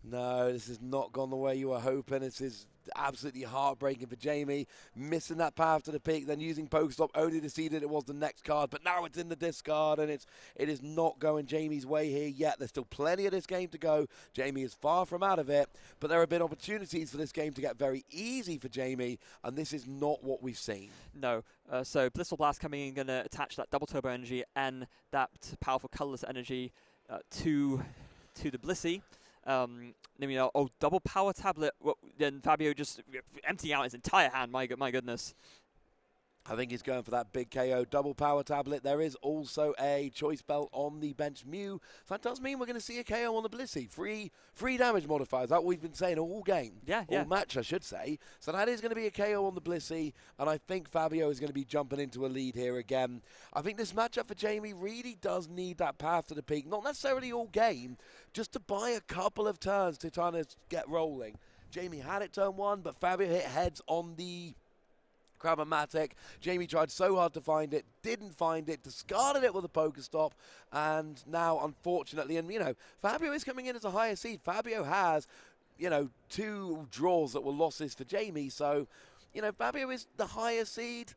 No, this has not gone the way you were hoping. This is absolutely heartbreaking for Jamie. Missing that path to the peak, then using Pokestop only to see that it was the next card. But now it's in the discard, and it is not going Jamie's way here yet. There's still plenty of this game to go. Jamie is far from out of it. But there have been opportunities for this game to get very easy for Jamie, and this is not what we've seen. No. So Blissful Blast coming in, going to attach that double turbo energy and that powerful colorless energy to the Blissey. Double power tablet. Then Fabio just emptying out his entire hand. My goodness. I think he's going for that big KO double power tablet. There is also a choice belt on the bench Mew. So that does mean we're going to see a KO on the Blissey. Free damage modifiers. That's what we've been saying all game. All match, I should say. So that is going to be a KO on the Blissey. And I think Fabio is going to be jumping into a lead here again. I think this matchup for Jamie really does need that path to the peak. Not necessarily all game, just to buy a couple of turns to try to get rolling. Jamie had it turn 1, but Fabio hit heads on the Crabomatic. Jamie tried so hard to find it, didn't find it, discarded it with a Pokestop, and now, unfortunately, and, you know, Fabio is coming in as a higher seed. Fabio has, you know, 2 draws that were losses for Jamie, so, you know, Fabio is the higher seed.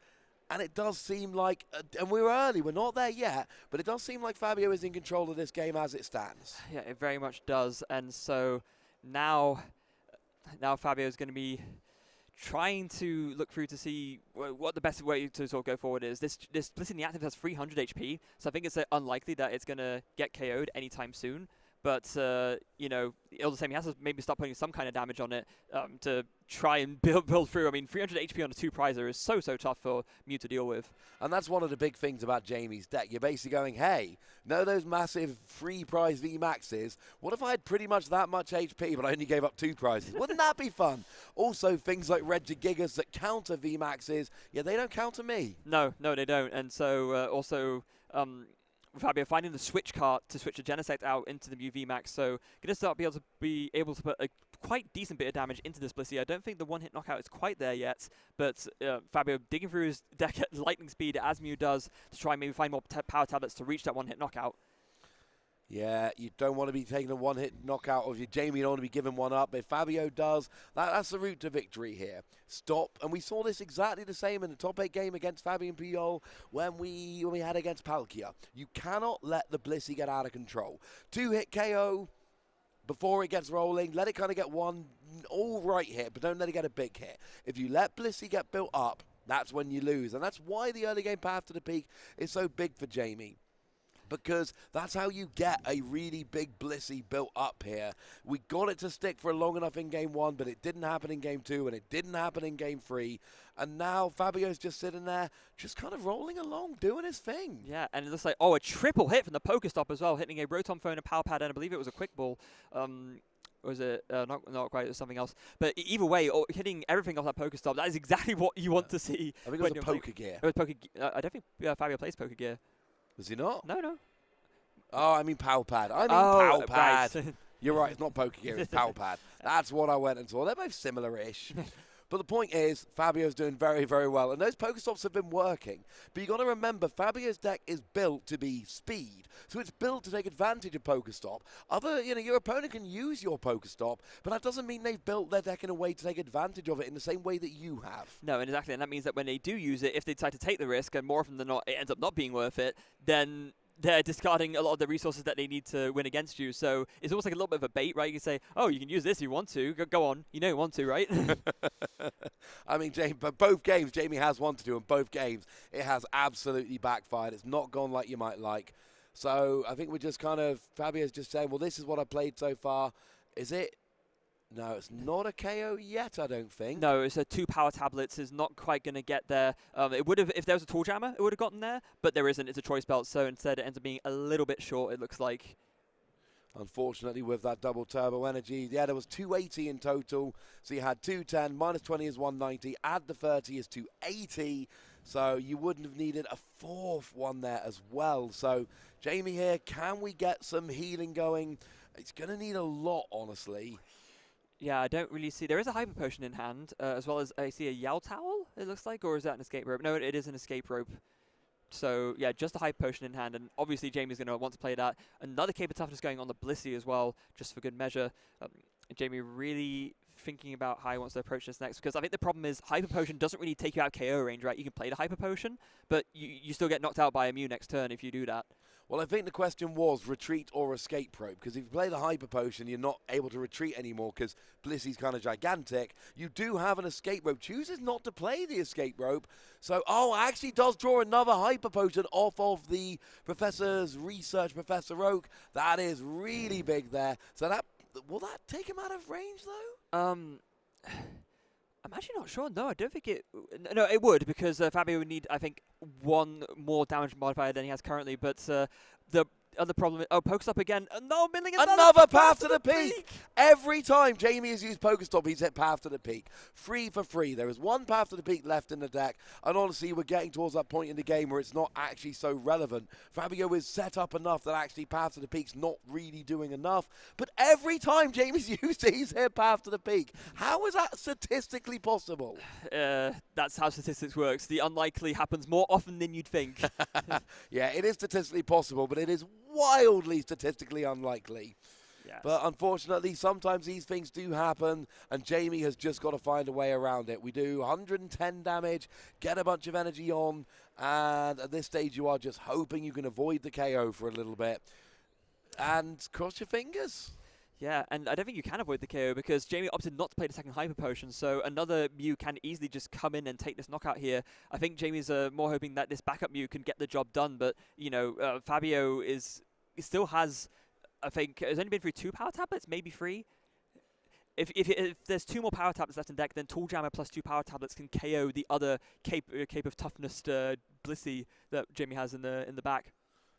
And it does seem like, and we're early, we're not there yet, but it does seem like Fabio is in control of this game as it stands. Yeah, it very much does. And so now Fabio is going to be trying to look through to see what the best way to sort of go forward is. This Bliss in the active has 300 HP, so I think it's unlikely that it's going to get KO'd anytime soon. But, you know, all the same, he has to maybe start putting some kind of damage on it to try and build through. I mean, 300 HP on a 2-prizer is so tough for Mew to deal with. And that's one of the big things about Jamie's deck. You're basically going, hey, know those massive free prize VMAXs? What if I had pretty much that much HP, but I only gave up 2 prizes? Wouldn't that be fun? Also, things like Regigigas that counter VMAXs, yeah, they don't counter me. No, they don't. And so, also... Fabio finding the switch cart to switch a Genesect out into the Mew VMAX, so going to start be able to put a quite decent bit of damage into this Blissey. I don't think the one-hit knockout is quite there yet, but Fabio digging through his deck at lightning speed as Mew does to try and maybe find more power tablets to reach that one-hit knockout. Yeah, you don't want to be taking a one-hit knockout of your Jamie. You don't want to be giving one up. If Fabio does, that's the route to victory here. Stop. And we saw this exactly the same in the top 8 game against Fabio and Puyol when we had against Palkia. You cannot let the Blissey get out of control. 2-hit KO before it gets rolling. Let it kind of get one all right hit, but don't let it get a big hit. If you let Blissey get built up, that's when you lose. And that's why the early game path to the peak is so big for Jamie. Because that's how you get a really big Blissey built up here. We got it to stick for long enough in Game 1, but it didn't happen in Game 2, and it didn't happen in Game 3. And now Fabio's just sitting there, just kind of rolling along, doing his thing. Yeah, and it looks like, oh, a triple hit from the Pokestop as well, hitting a Rotom Phone, a Power Pad, and I believe it was a Quick Ball. Or was it not quite, it was something else. But either way, hitting everything off that Pokestop, that is exactly what you want to see. I think it was a Poker Gear. It was I don't think Fabio plays Poker Gear. Was he not? No. Oh, I mean Power Pad. Power Pad. Right. You're right, it's not Poker Gear, it's Power Pad. That's what I went and saw. They're both similar-ish. But the point is, Fabio's doing very, very well. And those Pokestops have been working. But you've got to remember, Fabio's deck is built to be speed. So it's built to take advantage of Pokestop. Your opponent can use your Pokestop, but that doesn't mean they've built their deck in a way to take advantage of it in the same way that you have. No, and exactly. And that means that when they do use it, if they decide to take the risk, and more often than not, it ends up not being worth it, then they're discarding a lot of the resources that they need to win against you. So it's almost like a little bit of a bait, right? You can say, oh, you can use this if you want to. Go on. You know you want to, right? I mean, but both games, Jamie has wanted to, and both games, it has absolutely backfired. It's not gone like you might like. So I think we're just kind of, Fabio's just saying, well, this is what I played so far. Is it? No, it's not a KO yet, I don't think. No, it's a 2 power tablets. Is not quite going to get there. It would have, if there was a Tall Jammer, it would have gotten there, but there isn't. It's a Choice Belt, so instead it ends up being a little bit short, it looks like. Unfortunately, with that double turbo energy, yeah, there was 280 in total. So you had 210, minus 20 is 190, add the 30 is 280. So you wouldn't have needed a 4th one there as well. So Jamie here, can we get some healing going? It's going to need a lot, honestly. Yeah, I don't really see. There is a Hyper Potion in hand, as well as I see a Yao Towel, it looks like, or is that an Escape Rope? No, it is an Escape Rope. So, yeah, just a Hyper Potion in hand, and obviously Jamie's going to want to play that. Another Cape of Toughness going on the Blissey as well, just for good measure. Jamie really thinking about how he wants to approach this next, because I think the problem is Hyper Potion doesn't really take you out of KO range, right? You can play the Hyper Potion, but you still get knocked out by a Mew next turn if you do that. Well, I think the question was retreat or escape rope, because if you play the Hyper Potion, you're not able to retreat anymore because Blissey's kind of gigantic. You do have an escape rope. Chooses not to play the escape rope. So, actually does draw another Hyper Potion off of the Professor's research, Professor Oak. That is really big there. So will that take him out of range, though? I'm actually not sure. No, I don't think it... No, it would, because Fabio would need, I think, 1 more damage modifier than he has currently. But other problem is, Pokestop again. No, milling Another path to the peak. Every time Jamie has used Pokestop, he's hit path to the peak. 3 for 3. There is one path to the peak left in the deck, and honestly, we're getting towards that point in the game where it's not actually so relevant. Fabio is set up enough that actually path to the peak's not really doing enough, but every time Jamie's used it, he's hit path to the peak. How is that statistically possible? That's how statistics works. The unlikely happens more often than you'd think. Yeah, it is statistically possible, but it is wildly statistically unlikely. Yes. But unfortunately, sometimes these things do happen, and Jamie has just got to find a way around it. We do 110 damage, get a bunch of energy on, and at this stage you are just hoping you can avoid the KO for a little bit. And cross your fingers. Yeah, and I don't think you can avoid the KO because Jamie opted not to play the second Hyper Potion, so another Mew can easily just come in and take this knockout here. I think Jamie's more hoping that this backup Mew can get the job done, but, you know, Fabio still has, I think, has only been through 2 power tablets, maybe 3. If there's 2 more power tablets left in deck, then Tool Jammer plus 2 power tablets can KO the other Cape of Toughness Blissey that Jamie has in the back.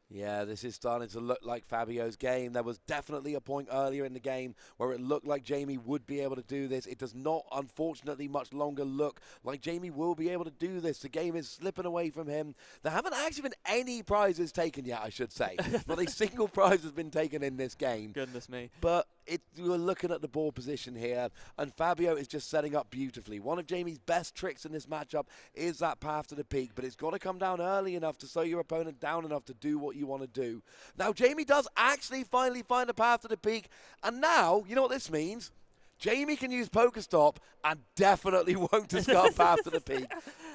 Yeah, this is starting to look like Fabio's game. There was definitely a point earlier in the game where it looked like Jamie would be able to do this. It does not, unfortunately, much longer look like Jamie will be able to do this. The game is slipping away from him. There haven't actually been any prizes taken yet, I should say. Not a single prize has been taken in this game. Goodness me. But you're looking at the ball position here, and Fabio is just setting up beautifully. One of Jamie's best tricks in this matchup is that path to the peak, but it's got to come down early enough to slow your opponent down enough to do what you want to do. Now, Jamie does actually finally find a path to the peak, and now, you know what this means? Jamie can use Pokestop and definitely won't discard path to the peak.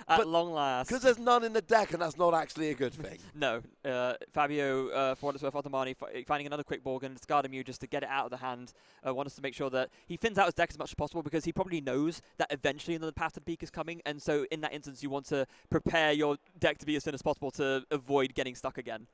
At long last. Because there's none in the deck, and that's not actually a good thing. No. Fabio, for what it's worth, Ottomani, finding another quick ball, going to discard a Mew just to get it out of the hand. Wants to make sure that he thins out his deck as much as possible because he probably knows that eventually another path to the peak is coming. And so in that instance, you want to prepare your deck to be as thin as possible to avoid getting stuck again.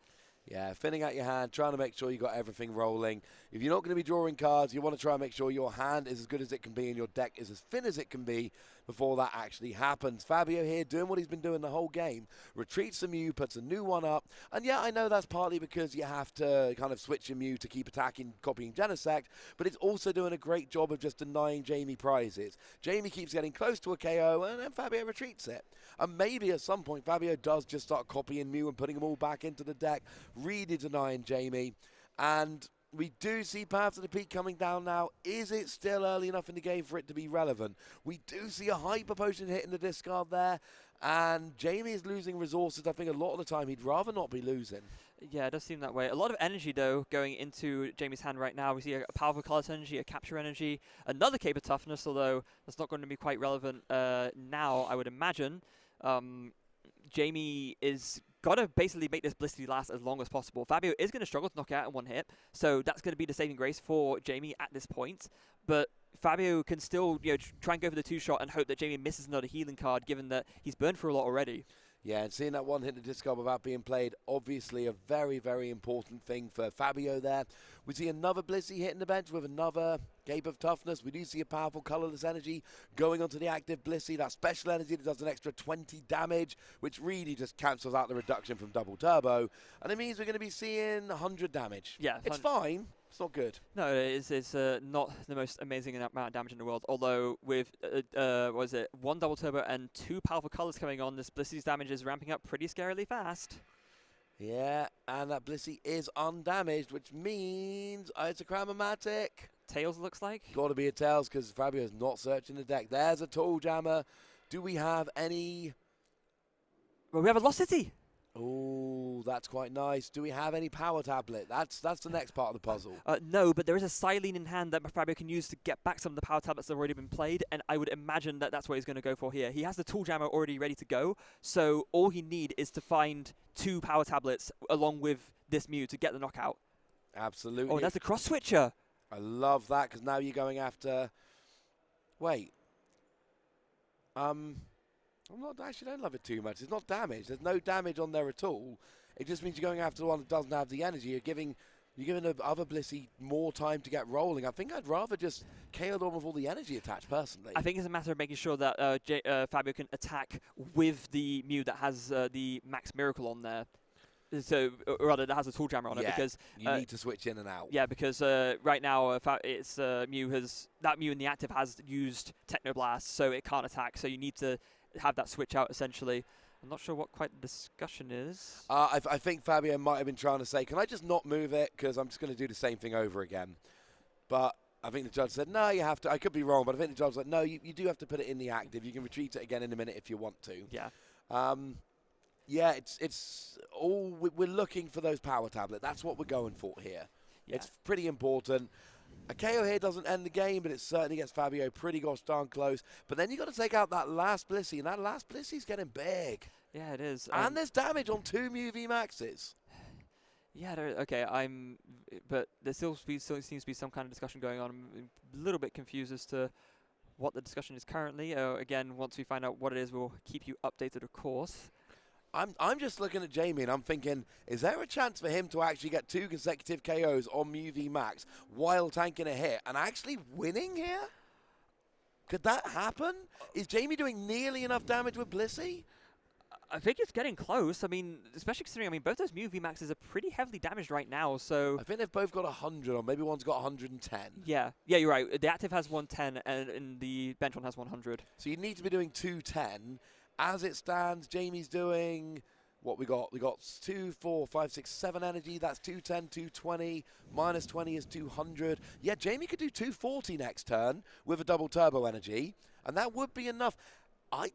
Yeah, thinning out your hand, trying to make sure you got everything rolling. If you're not going to be drawing cards, you want to try and make sure your hand is as good as it can be and your deck is as thin as it can be before that actually happens. Fabio here doing what he's been doing the whole game. Retreats the Mew, puts a new one up. And yeah, I know that's partly because you have to kind of switch your Mew to keep attacking, copying Genesect, but it's also doing a great job of just denying Jamie prizes. Jamie keeps getting close to a KO, and then Fabio retreats it. And maybe at some point, Fabio does just start copying Mew and putting them all back into the deck, really denying Jamie. And we do see path to the peak coming down now. Is it still early enough in the game for it to be relevant? We do see a Hyper Potion hitting the discard there, and Jamie is losing resources. I think a lot of the time he'd rather not be losing. Yeah, it does seem that way. A lot of energy, though, going into Jamie's hand right now. We see a powerful Colorless Energy, a Capture Energy, another Cape of Toughness, although that's not going to be quite relevant now, I would imagine. Jamie is got to basically make this Blissey last as long as possible. Fabio is going to struggle to knock out in one hit, so that's going to be the saving grace for Jamie at this point. But Fabio can still, you know, try and go for the 2-shot and hope that Jamie misses another healing card, given that he's burned through a lot already. Yeah, and seeing that one hit the discard without being played, obviously a very, very important thing for Fabio there. We see another Blissey hitting the bench with another Cape of Toughness. We do see a powerful Colorless Energy going onto the active Blissey. That special energy that does an extra 20 damage, which really just cancels out the reduction from double turbo. And it means we're going to be seeing 100 damage. Yeah, it's fine. It's not good. No, it's not the most amazing amount of damage in the world. Although with, what was it, 1 double turbo and 2 powerful colors coming on, this Blissey's damage is ramping up pretty scarily fast. Yeah, and that Blissey is undamaged, which means it's a Chromatic. Tails looks like. Got to be a Tails because Fabio's not searching the deck. There's a Tool Jammer. Do we have any? Well, we have a Lost City. Oh, that's quite nice. Do we have any Power Tablet? That's the next part of the puzzle. No, but there is a Silene in hand that Fabio can use to get back some of the Power Tablets that have already been played, and I would imagine that that's what he's going to go for here. He has the Tool Jammer already ready to go, so all he need is to find 2 Power Tablets along with this Mew to get the knockout. Absolutely. Oh, and that's a Cross Switcher. I love that because now you're going after... Wait. I actually don't love it too much. It's not damage. There's no damage on there at all. It just means you're going after the one that doesn't have the energy. You're giving the other Blissey more time to get rolling. I think I'd rather just KO them with all the energy attached, personally. I think it's a matter of making sure that Fabio can attack with the Mew that has the Max Miracle on there. So, or rather, that has a tool jammer on it, because you need to switch in and out. Yeah, because right now it's Mew in the active has used Technoblast, so it can't attack. So you need to have that switch out essentially. I'm not sure what quite the discussion is. I think Fabio might have been trying to say, "Can I just not move it? Because I'm just going to do the same thing over again." But I think the judge said, "No, you have to." I could be wrong, but I think the judge was like, "No, you do have to put it in the active. You can retreat it again in a minute if you want to." Yeah. Yeah, it's all we're looking for those power tablet. That's what we're going for here. Yeah. It's pretty important. A KO here doesn't end the game, but it certainly gets Fabio pretty gosh darn close. But then you got to take out that last Blissey, and that last Blissey's getting big. Yeah, it is. And there's damage on 2 Mew V Maxes. Yeah, okay. But there still seems to be some kind of discussion going on. I'm a little bit confused as to what the discussion is currently. Again, once we find out what it is, we'll keep you updated, of course. I'm just looking at Jamie and I'm thinking, is there a chance for him to actually get 2 consecutive KOs on Mew V Max while tanking a hit and actually winning here? Could that happen? Is Jamie doing nearly enough damage with Blissey? I think it's getting close. I mean, especially considering, both those Mew V Maxes are pretty heavily damaged right now, so... I think they've both got 100, or maybe one's got 110. Yeah, you're right. The active has 110, and the bench one has 100. So you need to be doing 210. As it stands, Jamie's doing... What we got? We got 2, 4, 5, 6, 7 energy. That's 210, 220. Minus 20 is 200. Yeah, Jamie could do 240 next turn with a double turbo energy, and that would be enough. I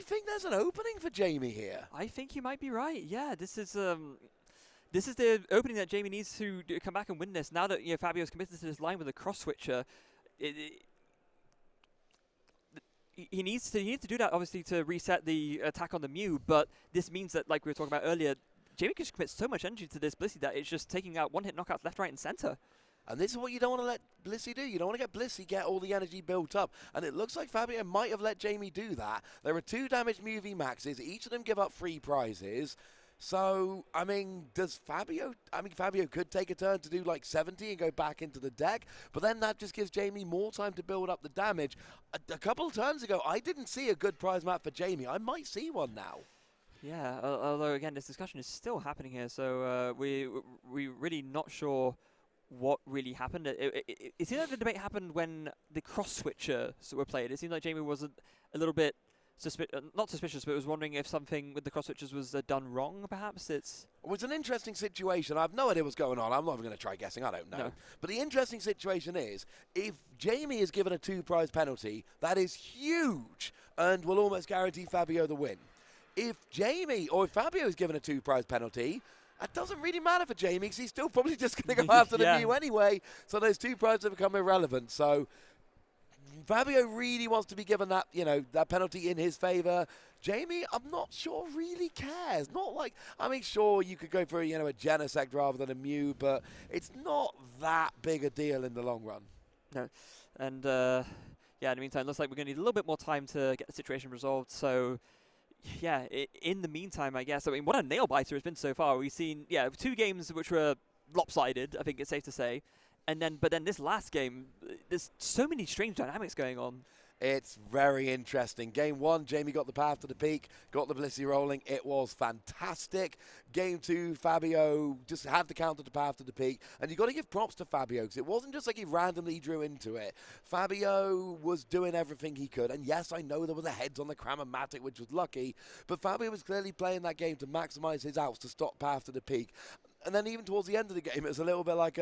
think there's an opening for Jamie here. I think you might be right. Yeah, this is the opening that Jamie needs to come back and win this. Now that Fabio's committed to this line with a cross switcher, he needs to do that obviously to reset the attack on the Mew. But this means that, like we were talking about earlier, Jamie can just commit so much energy to this Blissey that it's just taking out one-hit knockouts left, right, and center. And this is what you don't want to let Blissey do. You don't want to get Blissey get all the energy built up. And it looks like Fabio might have let Jamie do that. There are 2 damaged Mew V Maxes. Each of them give up 3 prizes. So, Fabio could take a turn to do like 70 and go back into the deck. But then that just gives Jamie more time to build up the damage. A couple of turns ago, I didn't see a good prize map for Jamie. I might see one now. Yeah, although again, this discussion is still happening here. So we're really not sure what really happened. It seemed like the debate happened when the cross switcher were played. It seemed like Jamie was a little bit not suspicious, but was wondering if something with the cross switchers was done wrong, perhaps. It was an interesting situation. I have no idea what's going on. I'm not even going to try guessing. I don't know. No. But the interesting situation is, if Jamie is given a 2 prize penalty, that is huge and will almost guarantee Fabio the win. If Fabio is given a 2 prize penalty, that doesn't really matter for Jamie because he's still probably just going to go after the Mew anyway. So those 2 prizes have become irrelevant. So Fabio really wants to be given that, that penalty in his favor. Jamie, I'm not sure really cares. Not like, sure you could go for a Genesect rather than a Mew, but it's not that big a deal in the long run. No, and in the meantime, it looks like we're going to need a little bit more time to get the situation resolved. So. Yeah, in the meantime, I guess, what a nail-biter it's been so far. We've seen, 2 games which were lopsided, I think it's safe to say. But then this last game, there's so many strange dynamics going on. It's very interesting. Game 1, Jamie got the path to the peak, got the Blissey rolling. It was fantastic. Game 2, Fabio just had the counter to path to the peak. And you've got to give props to Fabio because it wasn't just like he randomly drew into it. Fabio was doing everything he could. And yes, I know there was a heads on the Cram-O-Matic, which was lucky. But Fabio was clearly playing that game to maximize his outs to stop path to the peak. And then even towards the end of the game, it was a little bit like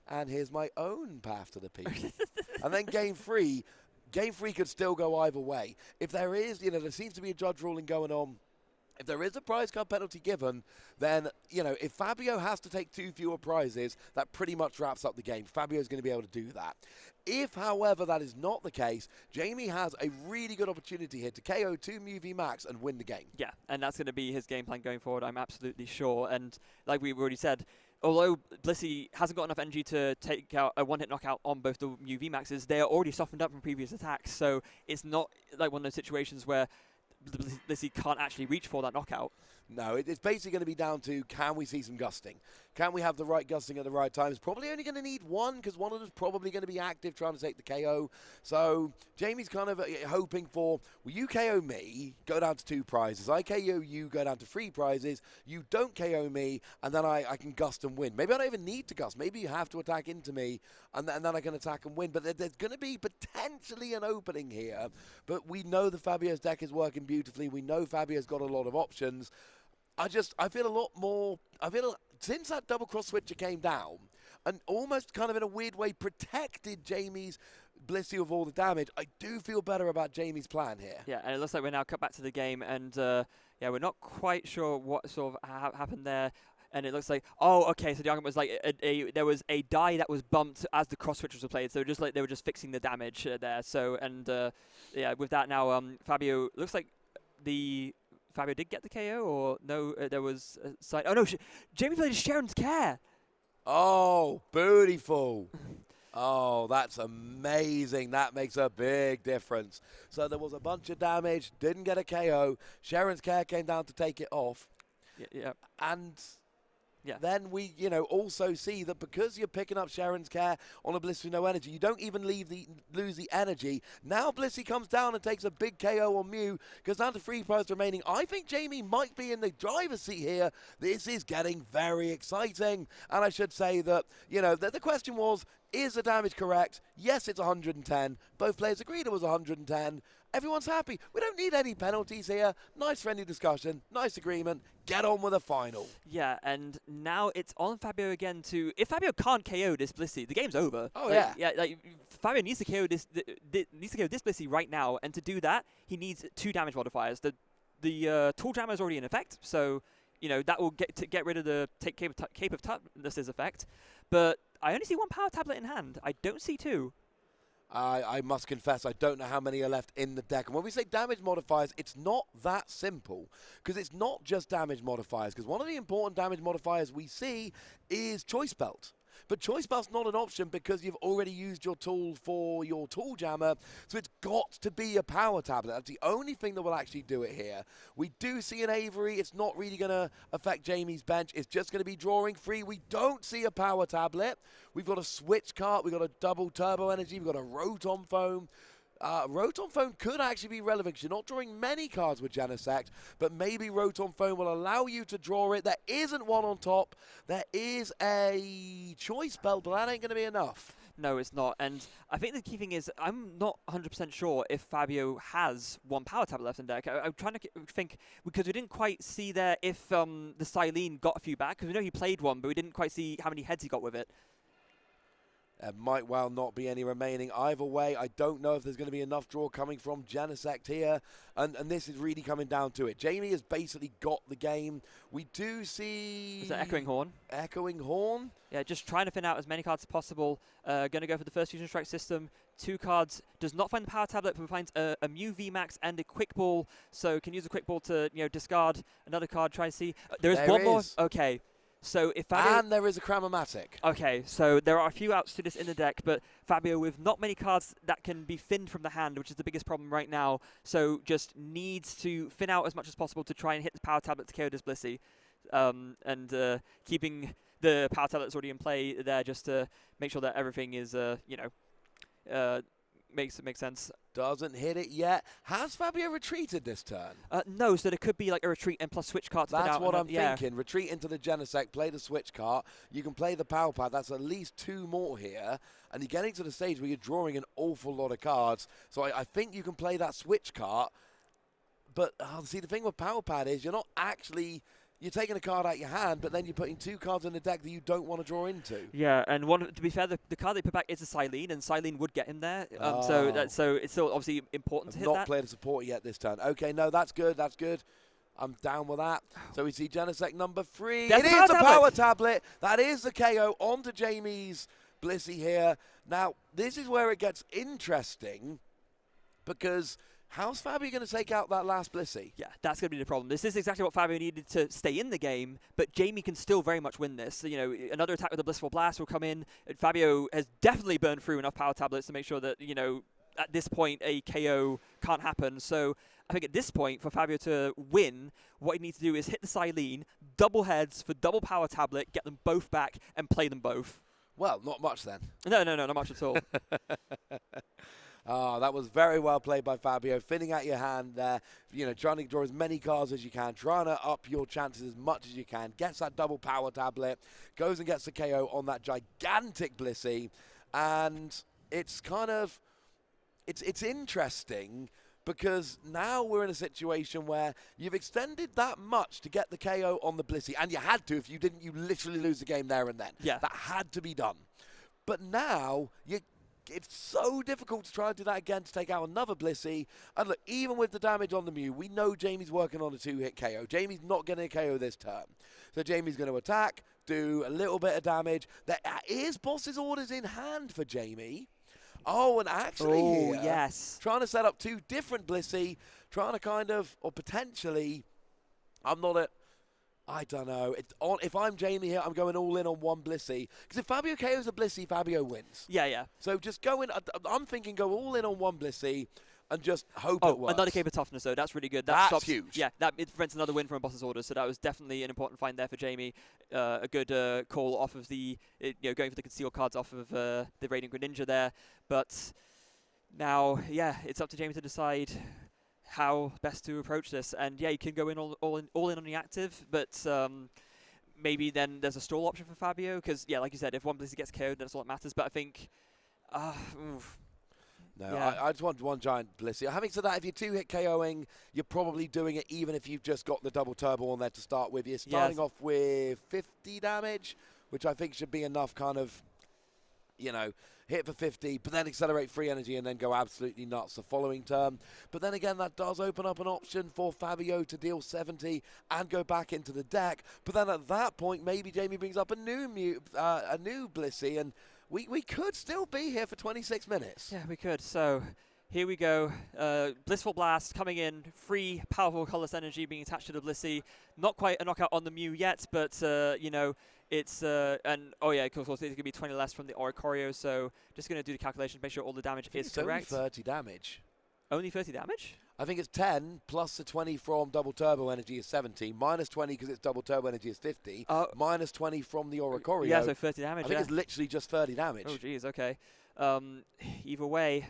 and here's my own path to the peak. And then Game 3 could still go either way. If there is, there seems to be a judge ruling going on. If there is a prize card penalty given, then, if Fabio has to take 2 fewer prizes, that pretty much wraps up the game. Fabio's going to be able to do that. If, however, that is not the case, Jamie has a really good opportunity here to KO 2 Mew V Max and win the game. Yeah, and that's going to be his game plan going forward, I'm absolutely sure. And like we've already said, although Blissey hasn't got enough energy to take out a one-hit knockout on both the Mew V Maxes, they are already softened up from previous attacks. So it's not like one of those situations where Blissey can't actually reach for that knockout. No, it's basically going to be down to, can we see some gusting? Can we have the right gusting at the right time? It's probably only going to need one, because one of them's probably going to be active trying to take the KO. So Jamie's kind of hoping for, well, you KO me, go down to 2 prizes. I KO you, go down to 3 prizes. You don't KO me, and then I can gust and win. Maybe I don't even need to gust. Maybe you have to attack into me, and then I can attack and win. But there's going to be potentially an opening here. But we know the Fabio's deck is working beautifully. We know Fabio's got a lot of options. I feel a lot more, since that double cross switcher came down and almost kind of in a weird way protected Jamie's Blissey of all the damage, I do feel better about Jamie's plan here. Yeah, and it looks like we're now cut back to the game, and yeah, we're not quite sure what sort of happened there. And it looks like, oh, okay, so the argument was like there was a die that was bumped as the cross switchers were played, so just like they were just fixing the damage there. So, and yeah, with that now, Fabio, looks like Fabio did get the KO, or no, there was a side. Oh no, Jamie played Sharon's Care. Oh, beautiful. Oh, that's amazing. That makes a big difference. So there was a bunch of damage, didn't get a KO. Sharon's Care came down to take it off. Yeah. And yeah. Then we, also see that because you're picking up Sharon's Care on a Blissey with no energy, you don't even lose the energy. Now Blissey comes down and takes a big KO on Mew, goes down to 3 prizes remaining. I think Jamie might be in the driver's seat here. This is getting very exciting. And I should say that, the question was, is the damage correct? Yes, it's 110. Both players agreed it was 110. Everyone's happy. We don't need any penalties here. Nice friendly discussion. Nice agreement. Get on with the final. Yeah, and now it's on Fabio again to... If Fabio can't KO this Blissey, the game's over. Oh, yeah. Yeah, Fabio needs to KO this Blissey right now, and to do that, he needs 2 damage modifiers. The Tool Jammer is already in effect, so, that will get rid of the Cape of Toughness's effect. But I only see 1 power tablet in hand. I don't see 2. I must confess, I don't know how many are left in the deck. And when we say damage modifiers, it's not that simple. Because it's not just damage modifiers. Because one of the important damage modifiers we see is Choice Belt. But Choice Belt's not an option because you've already used your tool for your Tool Jammer. So it's got to be a power tablet. That's the only thing that will actually do it here. We do see an Avery. It's not really going to affect Jamie's bench. It's just going to be drawing free. We don't see a power tablet. We've got a Switch Cart. We've got a double turbo energy. We've got a Rotom Foam. Rotom Foam could actually be relevant because you're not drawing many cards with Genesect, but maybe Rotom Foam will allow you to draw it. There isn't one on top. There is a Choice Belt, but that ain't going to be enough. No, it's not. And I think the key thing is I'm not 100% sure if Fabio has 1 power tablet left in deck. I'm trying to think, because we didn't quite see there if the Silene got a few back, because we know he played 1, but we didn't quite see how many heads he got with it. There might well not be any remaining. Either way, I don't know if there's going to be enough draw coming from Genesect here. And this is really coming down to it. Jamie has basically got the game. We do see... Is that Echoing Horn? Echoing Horn? Yeah, just trying to fin out as many cards as possible. Going to go for the first Fusion Strike system. 2 cards. Does not find the power tablet, but finds a Mew VMAX and a Quick Ball. So can use a Quick Ball to discard another card. Try to see. There is one more. Okay. So if Fabio... And there is a Cramomatic. Okay, so there are a few outs to this in the deck, but Fabio with not many cards that can be finned from the hand, which is the biggest problem right now, so just needs to fin out as much as possible to try and hit the power tablet to KO this Blissey, and keeping the power tablet that's already in play there just to make sure that everything is, makes sense. Doesn't hit it yet. Has Fabio retreated this turn? No, so there could be like a retreat and plus switch cart to fit out. That's what I'm thinking. Retreat into the Genesect, play the switch cart. You can play the power pad. That's at least 2 more here. And you're getting to the stage where you're drawing an awful lot of cards. So I think you can play that switch cart. But see, the thing with power pad is you're not actually... You're taking a card out your hand, but then you're putting 2 cards in the deck that you don't want to draw into. Yeah, and to be fair, the card they put back is a Silene, and Silene would get him there. So it's still obviously important to hit that. Not played a support yet this turn. Okay, no, that's good. That's good. I'm down with that. So we see Genesect number 3. It is a power tablet. That is the KO onto Jamie's Blissey here. Now, this is where it gets interesting because... How's Fabio going to take out that last Blissey? Yeah, that's going to be the problem. This is exactly what Fabio needed to stay in the game, but Jamie can still very much win this. So, another attack with a Blissful Blast will come in. Fabio has definitely burned through enough power tablets to make sure that, at this point a KO can't happen. So I think at this point, for Fabio to win, what he needs to do is hit the Silene, double heads for double power tablet, get them both back, and play them both. Well, not much then. No, not much at all. Oh, that was very well played by Fabio, thinning out your hand there, trying to draw as many cards as you can, trying to up your chances as much as you can, gets that double power tablet, goes and gets the KO on that gigantic Blissey, and it's kind of, it's interesting because now we're in a situation where you've extended that much to get the KO on the Blissey, and you had to. If you didn't, you literally lose the game there and then. Yeah. That had to be done. But now it's so difficult to try and do that again to take out another Blissey. And look, even with the damage on the Mew, we know Jamie's working on a 2-hit KO. Jamie's not getting a KO this turn. So Jamie's going to attack, do a little bit of damage. There is boss's orders in hand for Jamie. Oh, and actually here, yes, trying to set up 2 different Blissey, trying to kind of, or potentially, I don't know. If I'm Jamie here, I'm going all in on one Blissey. Because if Fabio KOs a Blissey, Fabio wins. Yeah. So just go in. I'm thinking go all in on one Blissey and just hope it works. Another Cape of Toughness, though. That's really good. That's stops, huge. Yeah, it prevents another win from a boss's order. So that was definitely an important find there for Jamie. A good call off of the, going for the concealed cards off of the Radiant Greninja there. But now, yeah, it's up to Jamie to decide how best to approach this. And yeah, you can go in all in on the active, but maybe then there's a stall option for Fabio, because yeah, like you said, if one Blissey gets KO'd, that's all that matters. But I think no, yeah. I just want one giant Blissey. Having said that, if you're 2-hit KOing, you're probably doing it even if you've just got the double turbo on there to start with. You're starting off with 50 damage, which I think should be enough kind of, hit for 50, but then accelerate free energy and then go absolutely nuts the following turn. But then again, that does open up an option for Fabio to deal 70 and go back into the deck. But then at that point, maybe Jamie brings up a new Blissey, and we could still be here for 26 minutes. Yeah, we could. So here we go. Blissful Blast coming in. Free, powerful, colorless energy being attached to the Blissey. Not quite a knockout on the Mew yet, but, it's, and, oh yeah, of course, it's going to be 20 less from the Oricorio, so just going to do the calculation, make sure all the damage is correct. It's only 30 damage. Only 30 damage? I think it's 10, plus the 20 from double turbo energy is 70, minus 20 because it's double turbo energy is 50, minus 20 from the Oricorio. Yeah, so 30 damage, I think it's literally just 30 damage. Oh, geez, okay. Either way,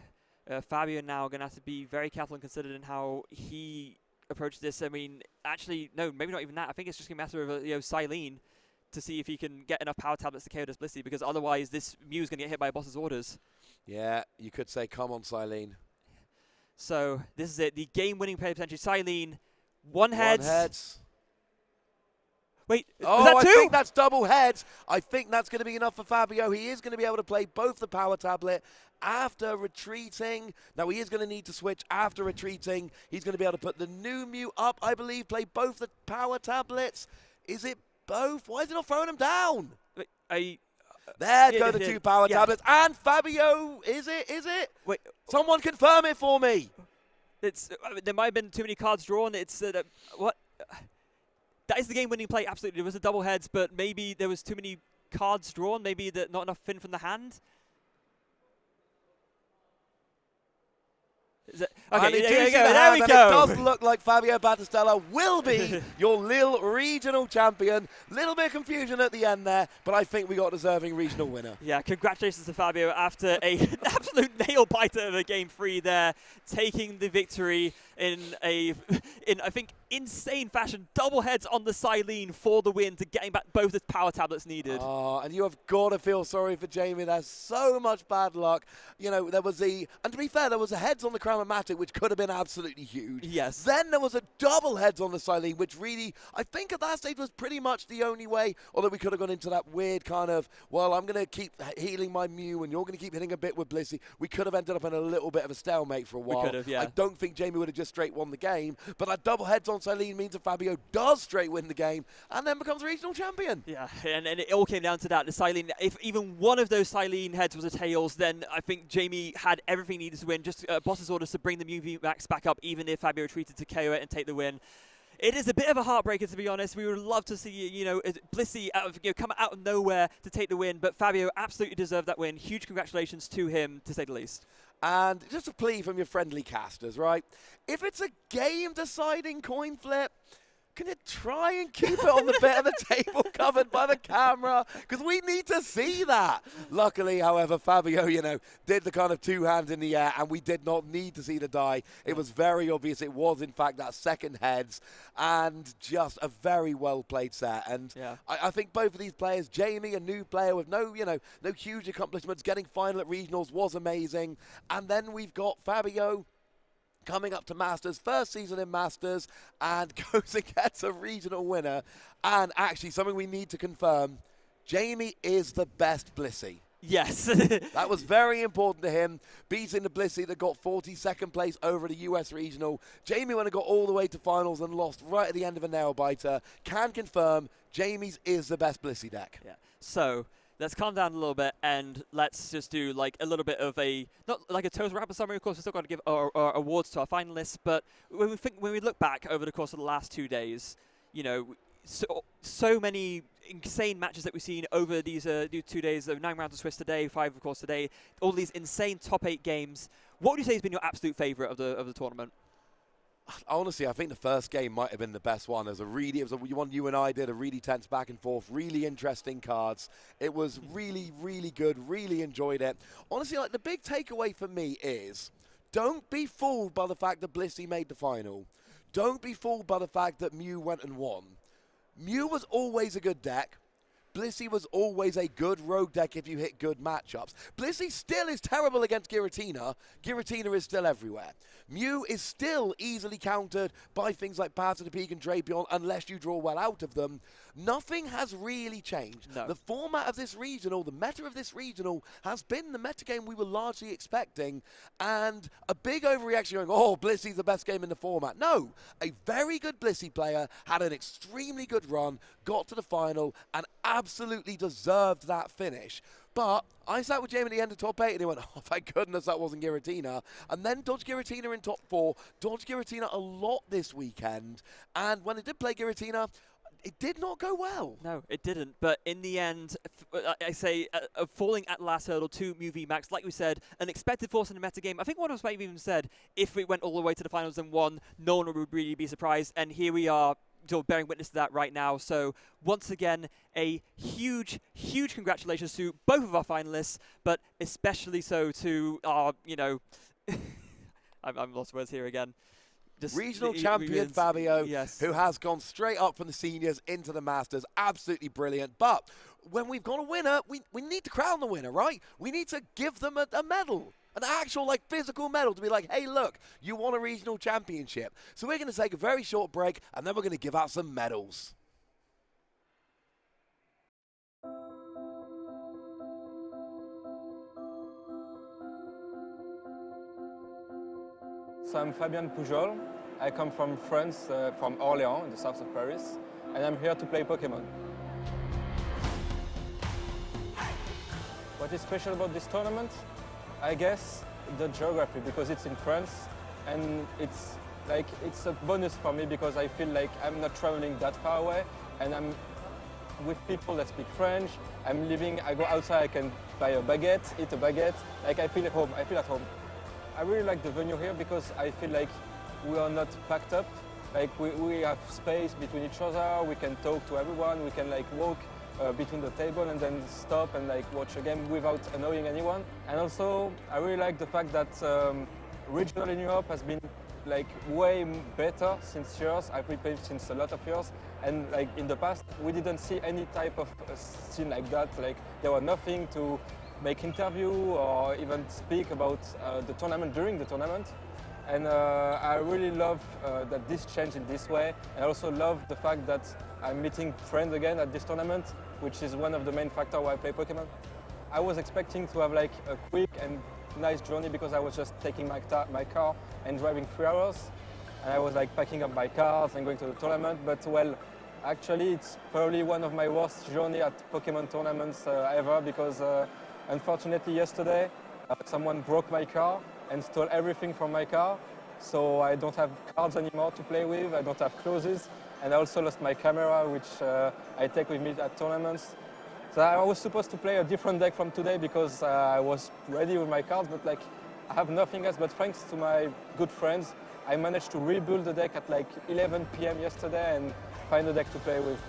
Fabio now going to have to be very careful and considered in how he approaches this. I mean, actually, no, maybe not even that. I think it's just a matter of, Silene to see if he can get enough power tablets to KO this Blissey, because otherwise this Mew is going to get hit by a boss's orders. Yeah, you could say, come on, Silene. So this is it, the game-winning play potential. Silene, one heads. Wait, was that two? I think that's double heads. I think that's going to be enough for Fabio. He is going to be able to play both the power tablet after retreating. Now, he is going to need to switch after retreating. He's going to be able to put the new Mew up, I believe, play both the power tablets. Is it both? Why is he not throwing them down? Wait, there go the 2 power tablets. And Fabio, is it? Wait, someone confirm it for me. It's there might have been too many cards drawn. It's what? That is the game-winning play. Absolutely, there was a double heads, but maybe there was too many cards drawn. Maybe not enough fin from the hand. Okay, there we go. It does look like Fabio Battistella will be your Lille regional champion. Little bit of confusion at the end there, but I think we got a deserving regional winner. Yeah, congratulations to Fabio after an absolute nail-biter of a game 3 there, taking the victory in I think insane fashion. Double heads on the Silene for the win to getting back both the power tablets needed. Oh, and you have got to feel sorry for Jamie. There's so much bad luck. There was and to be fair, there was a heads on the Chromatic, which could have been absolutely huge. Yes. Then there was a double heads on the Silene, which really, I think at that stage was pretty much the only way, although we could have gone into that weird kind of, well, I'm going to keep healing my Mew and you're going to keep hitting a bit with Blissey. We could have ended up in a little bit of a stalemate for a while. We could have, yeah. I don't think Jamie would have just straight won the game, but that double heads on Silene means that Fabio does straight win the game and then becomes regional champion. Yeah, and it all came down to that. The Silene, if even one of those Silene heads was a tails, then I think Jamie had everything he needed to win. Just boss's orders to bring the Mew Max back up, even if Fabio retreated to KO it and take the win. It is a bit of a heartbreaker, to be honest. We would love to see, Blissey come out of nowhere to take the win, but Fabio absolutely deserved that win. Huge congratulations to him, to say the least. And just a plea from your friendly casters, right? If it's a game-deciding coin flip, can you try and keep it on the bit of the table covered by the camera? Because we need to see that. Luckily, however, Fabio, did the kind of two hands in the air, and we did not need to see the die. It was very obvious it was, in fact, that second heads, and just a very well-played set. And I think both of these players, Jamie, a new player with no huge accomplishments, getting final at regionals was amazing. And then we've got Fabio, coming up to Masters, first season in Masters, and goes and gets a regional winner. And actually, something we need to confirm, Jamie is the best Blissey. Yes. That was very important to him, beating the Blissey that got 42nd place over the US regional. Jamie went and got all the way to finals and lost right at the end of a nail-biter. Can confirm, Jamie's is the best Blissey deck. Yeah. So let's calm down a little bit and let's just do like a little bit of not like a total wrap-up summary. Of course, we've still got to give our awards to our finalists, but when we look back over the course of the last 2 days, so many insane matches that we've seen over these 2 days. 9 rounds of Swiss today, 5 of course today. All these insane top 8 games. What would you say has been your absolute favourite of the tournament? Honestly, I think the first game might have been the best one. It was one you and I did, a really tense back and forth, really interesting cards. It was really, really good, really enjoyed it. Honestly, the big takeaway for me is, don't be fooled by the fact that Blissey made the final. Don't be fooled by the fact that Mew went and won. Mew was always a good deck. Blissey was always a good rogue deck if you hit good matchups. Blissey still is terrible against Giratina. Giratina is still everywhere. Mew is still easily countered by things like Path to the Peak and Drapion unless you draw well out of them. Nothing has really changed. No. The format of this regional, the meta of this regional, has been the meta game we were largely expecting, and a big overreaction going, oh, Blissey's the best game in the format. No, a very good Blissey player had an extremely good run, got to the final, and absolutely deserved that finish. But I sat with Jamie at the end of top 8 and he went, oh, thank goodness that wasn't Giratina. And then dodged Giratina in top 4, dodged Giratina a lot this weekend. And when it did play Giratina, it did not go well. No, it didn't. But in the end, I say falling at the last hurdle to Mew v Max, like we said, an expected force in the meta game. I think one of us might have even said if it went all the way to the finals and won, no one would really be surprised. And here we are, bearing witness to that right now. So once again, a huge, huge congratulations to both of our finalists, but especially so to our, I'm lost words here again. Just regional champion Fabio, yes, who has gone straight up from the seniors into the Masters. Absolutely brilliant. But when we've got a winner, we need to crown the winner, right? We need to give them a medal. An actual, physical medal to be like, hey, look, you won a regional championship. So we're going to take a very short break, and then we're going to give out some medals. So I'm Fabien Pujol. I come from France, from Orléans, in the south of Paris, and I'm here to play Pokémon. What is special about this tournament? I guess the geography, because it's in France, and it's a bonus for me because I feel like I'm not traveling that far away, and I'm with people that speak French. I go outside, I can buy a baguette, eat a baguette. I feel at home. I really like the venue here because I feel like we are not packed up. We have space between each other. We can talk to everyone. We can walk between the table and then stop and watch a game without annoying anyone. And also, I really like the fact that regional in Europe has been way better since years. I've played since a lot of years, and in the past, we didn't see any type of scene like that. There was nothing to make interview or even speak about the tournament during the tournament. And I really love that this changed in this way. I also love the fact that I'm meeting friends again at this tournament, which is one of the main factors why I play Pokemon. I was expecting to have a quick and nice journey because I was just taking my car and driving 3 hours. And I was packing up my cards and going to the tournament. But well, actually it's probably one of my worst journey at Pokemon tournaments ever because unfortunately yesterday someone broke my car and stole everything from my car. So I don't have cards anymore to play with, I don't have clothes, and I also lost my camera, which I take with me at tournaments. So I was supposed to play a different deck from today because I was ready with my cards, but I have nothing else, but thanks to my good friends, I managed to rebuild the deck at like 11 p.m. yesterday and find a deck to play with.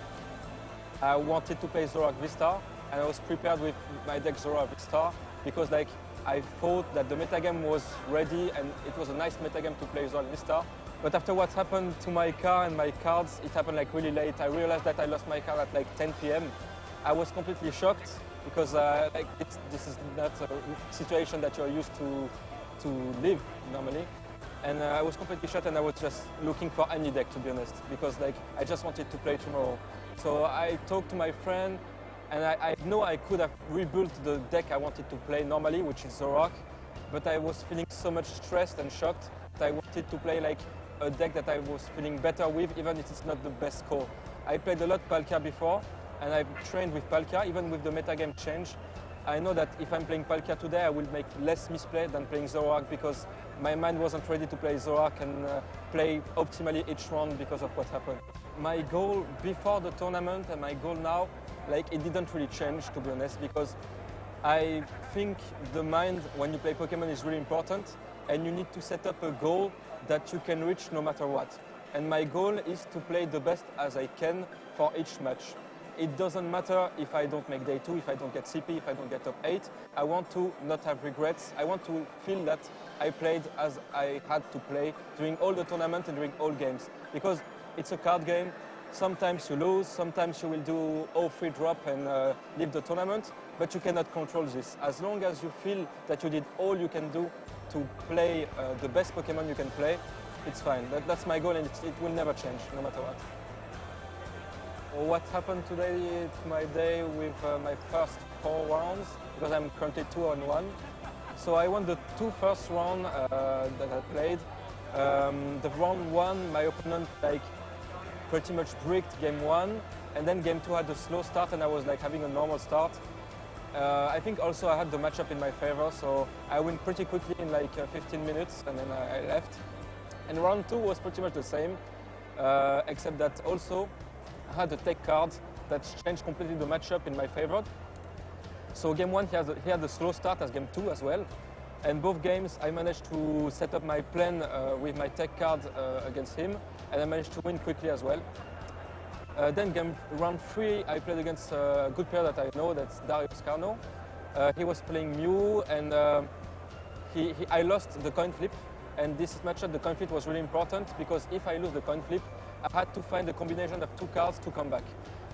I wanted to play Zorak Vistar, and I was prepared with my deck Zorak Vistar because like I thought that the metagame was ready and it was a nice metagame to play Zorak Vistar. But after what happened to my car and my cards, it happened like really late. I realized that I lost my card at like 10 p.m. I was completely shocked because like this is not a situation that you're used to live normally. And I was completely shocked and I was just looking for any deck, to be honest, because like I just wanted to play tomorrow. So I talked to my friend and I know I could have rebuilt the deck I wanted to play normally, which is Zorak, but I was feeling so much stressed and shocked that I wanted to play like a deck that I was feeling better with, even if it's not the best score. I played a lot Palkia before and I've trained with Palkia, even with the metagame change. I know that if I'm playing Palkia today, I will make less misplay than playing Zorak because my mind wasn't ready to play Zorak and play optimally each round because of what happened. My goal before the tournament and my goal now, like it didn't really change, to be honest, because I think the mind when you play Pokemon is really important and you need to set up a goal that you can reach no matter what. And my goal is to play the best as I can for each match. It doesn't matter if I don't make day 2, if I don't get CP, if I don't get top 8. I want to not have regrets. I want to feel that I played as I had to play during all the tournament and during all games. Because it's a card game. Sometimes you lose, sometimes you will do all free drop and leave the tournament, but you cannot control this. As long as you feel that you did all you can do to play the best Pokemon you can play, it's fine. That's my goal and it will never change, no matter what. What happened today is my day with my first 4 rounds, because I'm currently 2-1. So I won the 2 first round that I played. The round 1, my opponent like pretty much bricked game 1, and then game 2 had a slow start and I was like having a normal start. I think also I had the matchup in my favor, so I win pretty quickly in like 15 minutes and then I left. And round 2 was pretty much the same, except that also I had a tech card that changed completely the matchup in my favor. So game 1 he had a slow start as game 2 as well. And both games I managed to set up my plan with my tech card against him, and I managed to win quickly as well. Then round 3 I played against a good player that I know, that's Darius Carno. He was playing Mew and I lost the coin flip. And this matchup, the coin flip was really important because if I lose the coin flip, I had to find a combination of 2 cards to come back.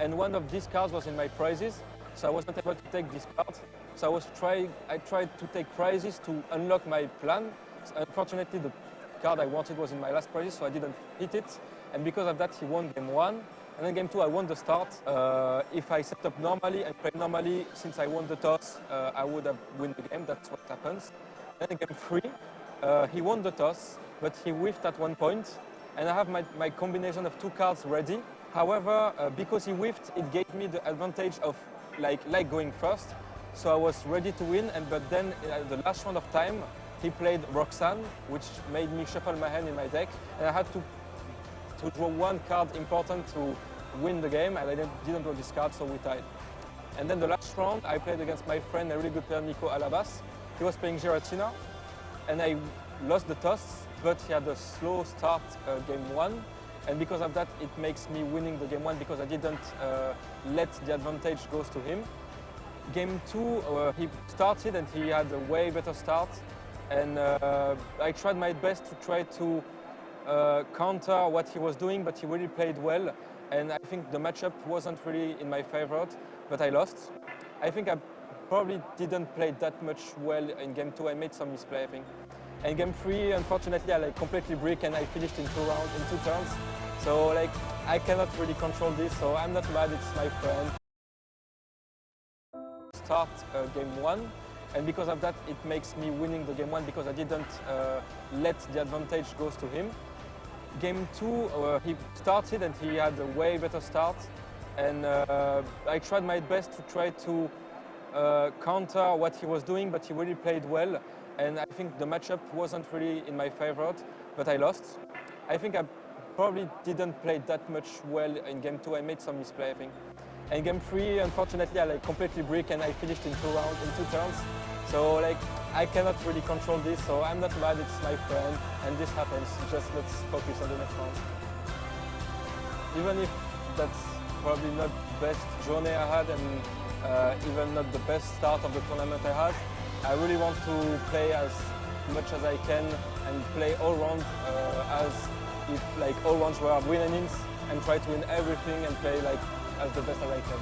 And one of these cards was in my prizes, so I was not able to take this card. So I tried to take prizes to unlock my plan. Unfortunately, the card I wanted was in my last prizes, so I didn't hit it. And because of that, he won game 1. And then game 2, I won the start. If I set up normally and play normally, since I won the toss, I would have won the game. That's what happens. And then game 3, he won the toss, but he whiffed at one point. And I have my combination of 2 cards ready. However, because he whiffed, it gave me the advantage of like going first. So I was ready to win, but then the last round of time, he played Roxanne, which made me shuffle my hand in my deck. And I had to draw 1 card important to win the game, and I didn't draw this card, so we tied. And then the last round, I played against my friend, a really good player, Nico Alabas. He was playing Giratina, and I lost the toss, but he had a slow start game 1. And because of that, it makes me winning the game 1 because I didn't let the advantage goes to him. Game 2, he started and he had a way better start. And I tried my best to try to counter what he was doing, but he really played well. And I think the matchup wasn't really in my favor, but I lost. I think I probably didn't play that much well in game 2. I made some misplay, I think. And game 3, unfortunately, I completely brick and I finished in 2 rounds, in 2 turns. So I cannot really control this, so I'm not mad, it's my friend. Start game 1, and because of that, it makes me winning the game 1 because I didn't let the advantage goes to him. Game 2, he started and he had a way better start. And I tried my best to try to counter what he was doing, but he really played well. And I think the matchup wasn't really in my favor, but I lost. I think I probably didn't play that much well in game 2. I made some misplay, I think. And game 3, unfortunately, I completely brick and I finished in 2 rounds, in 2 turns. So I cannot really control this, so I'm not mad, it's my friend, and this happens. Just let's focus on the next round. Even if that's probably not the best journey I had, and even not the best start of the tournament I had, I really want to play as much as I can and play all round as if like all rounds were winnings, and try to win everything and play like as the best as I can.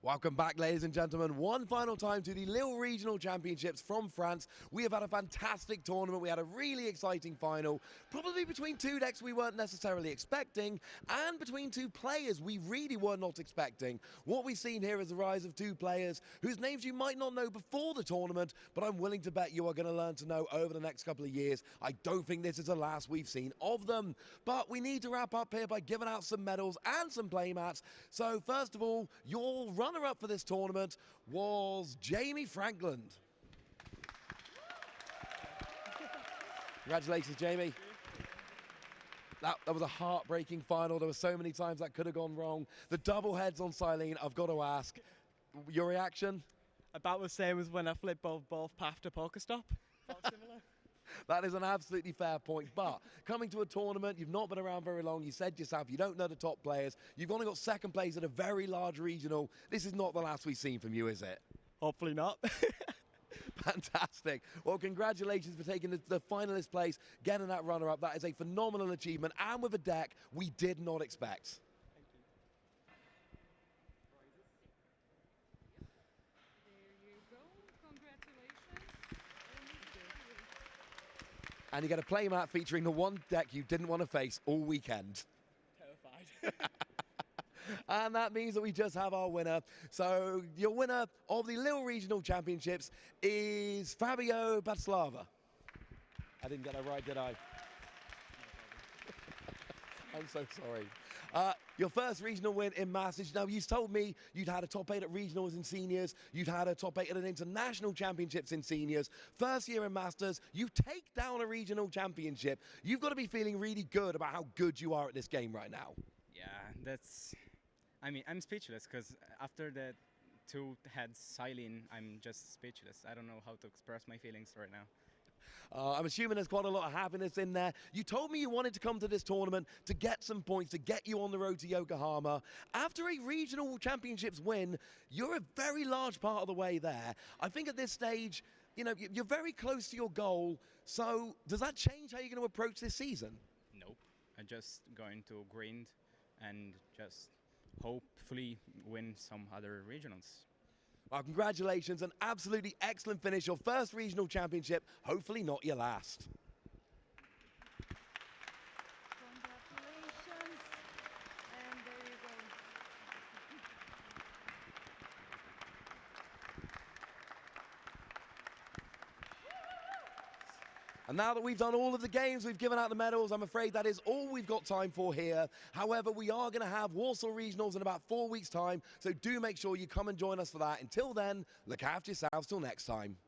Welcome back, ladies and gentlemen, one final time to the Lille Regional Championships from France. We have had a fantastic tournament. We had a really exciting final, probably between two decks we weren't necessarily expecting, and between two players we really were not expecting. What we've seen here is the rise of two players whose names you might not know before the tournament, but I'm willing to bet you are going to learn to know over the next couple of years. I don't think this is the last we've seen of them, but we need to wrap up here by giving out some medals and some playmats. So first of all, your runner-up for this tournament was Jamie Frankland. Congratulations, Jamie. That was a heartbreaking final. There were so many times that could have gone wrong. The double heads on Silene, I've got to ask, your reaction? About the same as when I flipped both path to Pokestop. Similar. That is an absolutely fair point, but coming to a tournament, you've not been around very long, you said yourself you don't know the top players, you've only got second place at a very large regional. This is not the last we've seen from you, is it? Hopefully not. Fantastic. Well, congratulations for taking the finalist place, getting that runner-up. That is a phenomenal achievement, and with a deck we did not expect. And you get a playmat featuring the one deck you didn't want to face all weekend. Terrified. And that means that we just have our winner. So your winner of the Lille Regional Championships is Fabio Battistella. I didn't get that right, did I? I'm so sorry. Your first regional win in Masters. Now, you told me you'd had a top 8 at regionals in seniors. You'd had a top 8 at an international championships in seniors. First year in Masters, you take down a regional championship. You've got to be feeling really good about how good you are at this game right now. Yeah, that's... I mean, I'm speechless because after the two heads Silene, I'm just speechless. I don't know how to express my feelings right now. I'm assuming there's quite a lot of happiness in there. You told me you wanted to come to this tournament to get some points, to get you on the road to Yokohama. After a regional championships win, you're a very large part of the way there. I think at this stage, you know, you're very close to your goal. So does that change how you're going to approach this season? Nope. I'm just going to grind and just hopefully win some other regionals. Well, congratulations, an absolutely excellent finish. Your first regional championship, hopefully not your last. Congratulations. And there you go. And now that we've done all of the games, we've given out the medals, I'm afraid that is all we've got time for here. However, we are going to have Warsaw Regionals in about 4 weeks' time, so do make sure you come and join us for that. Until then, look after yourselves till next time.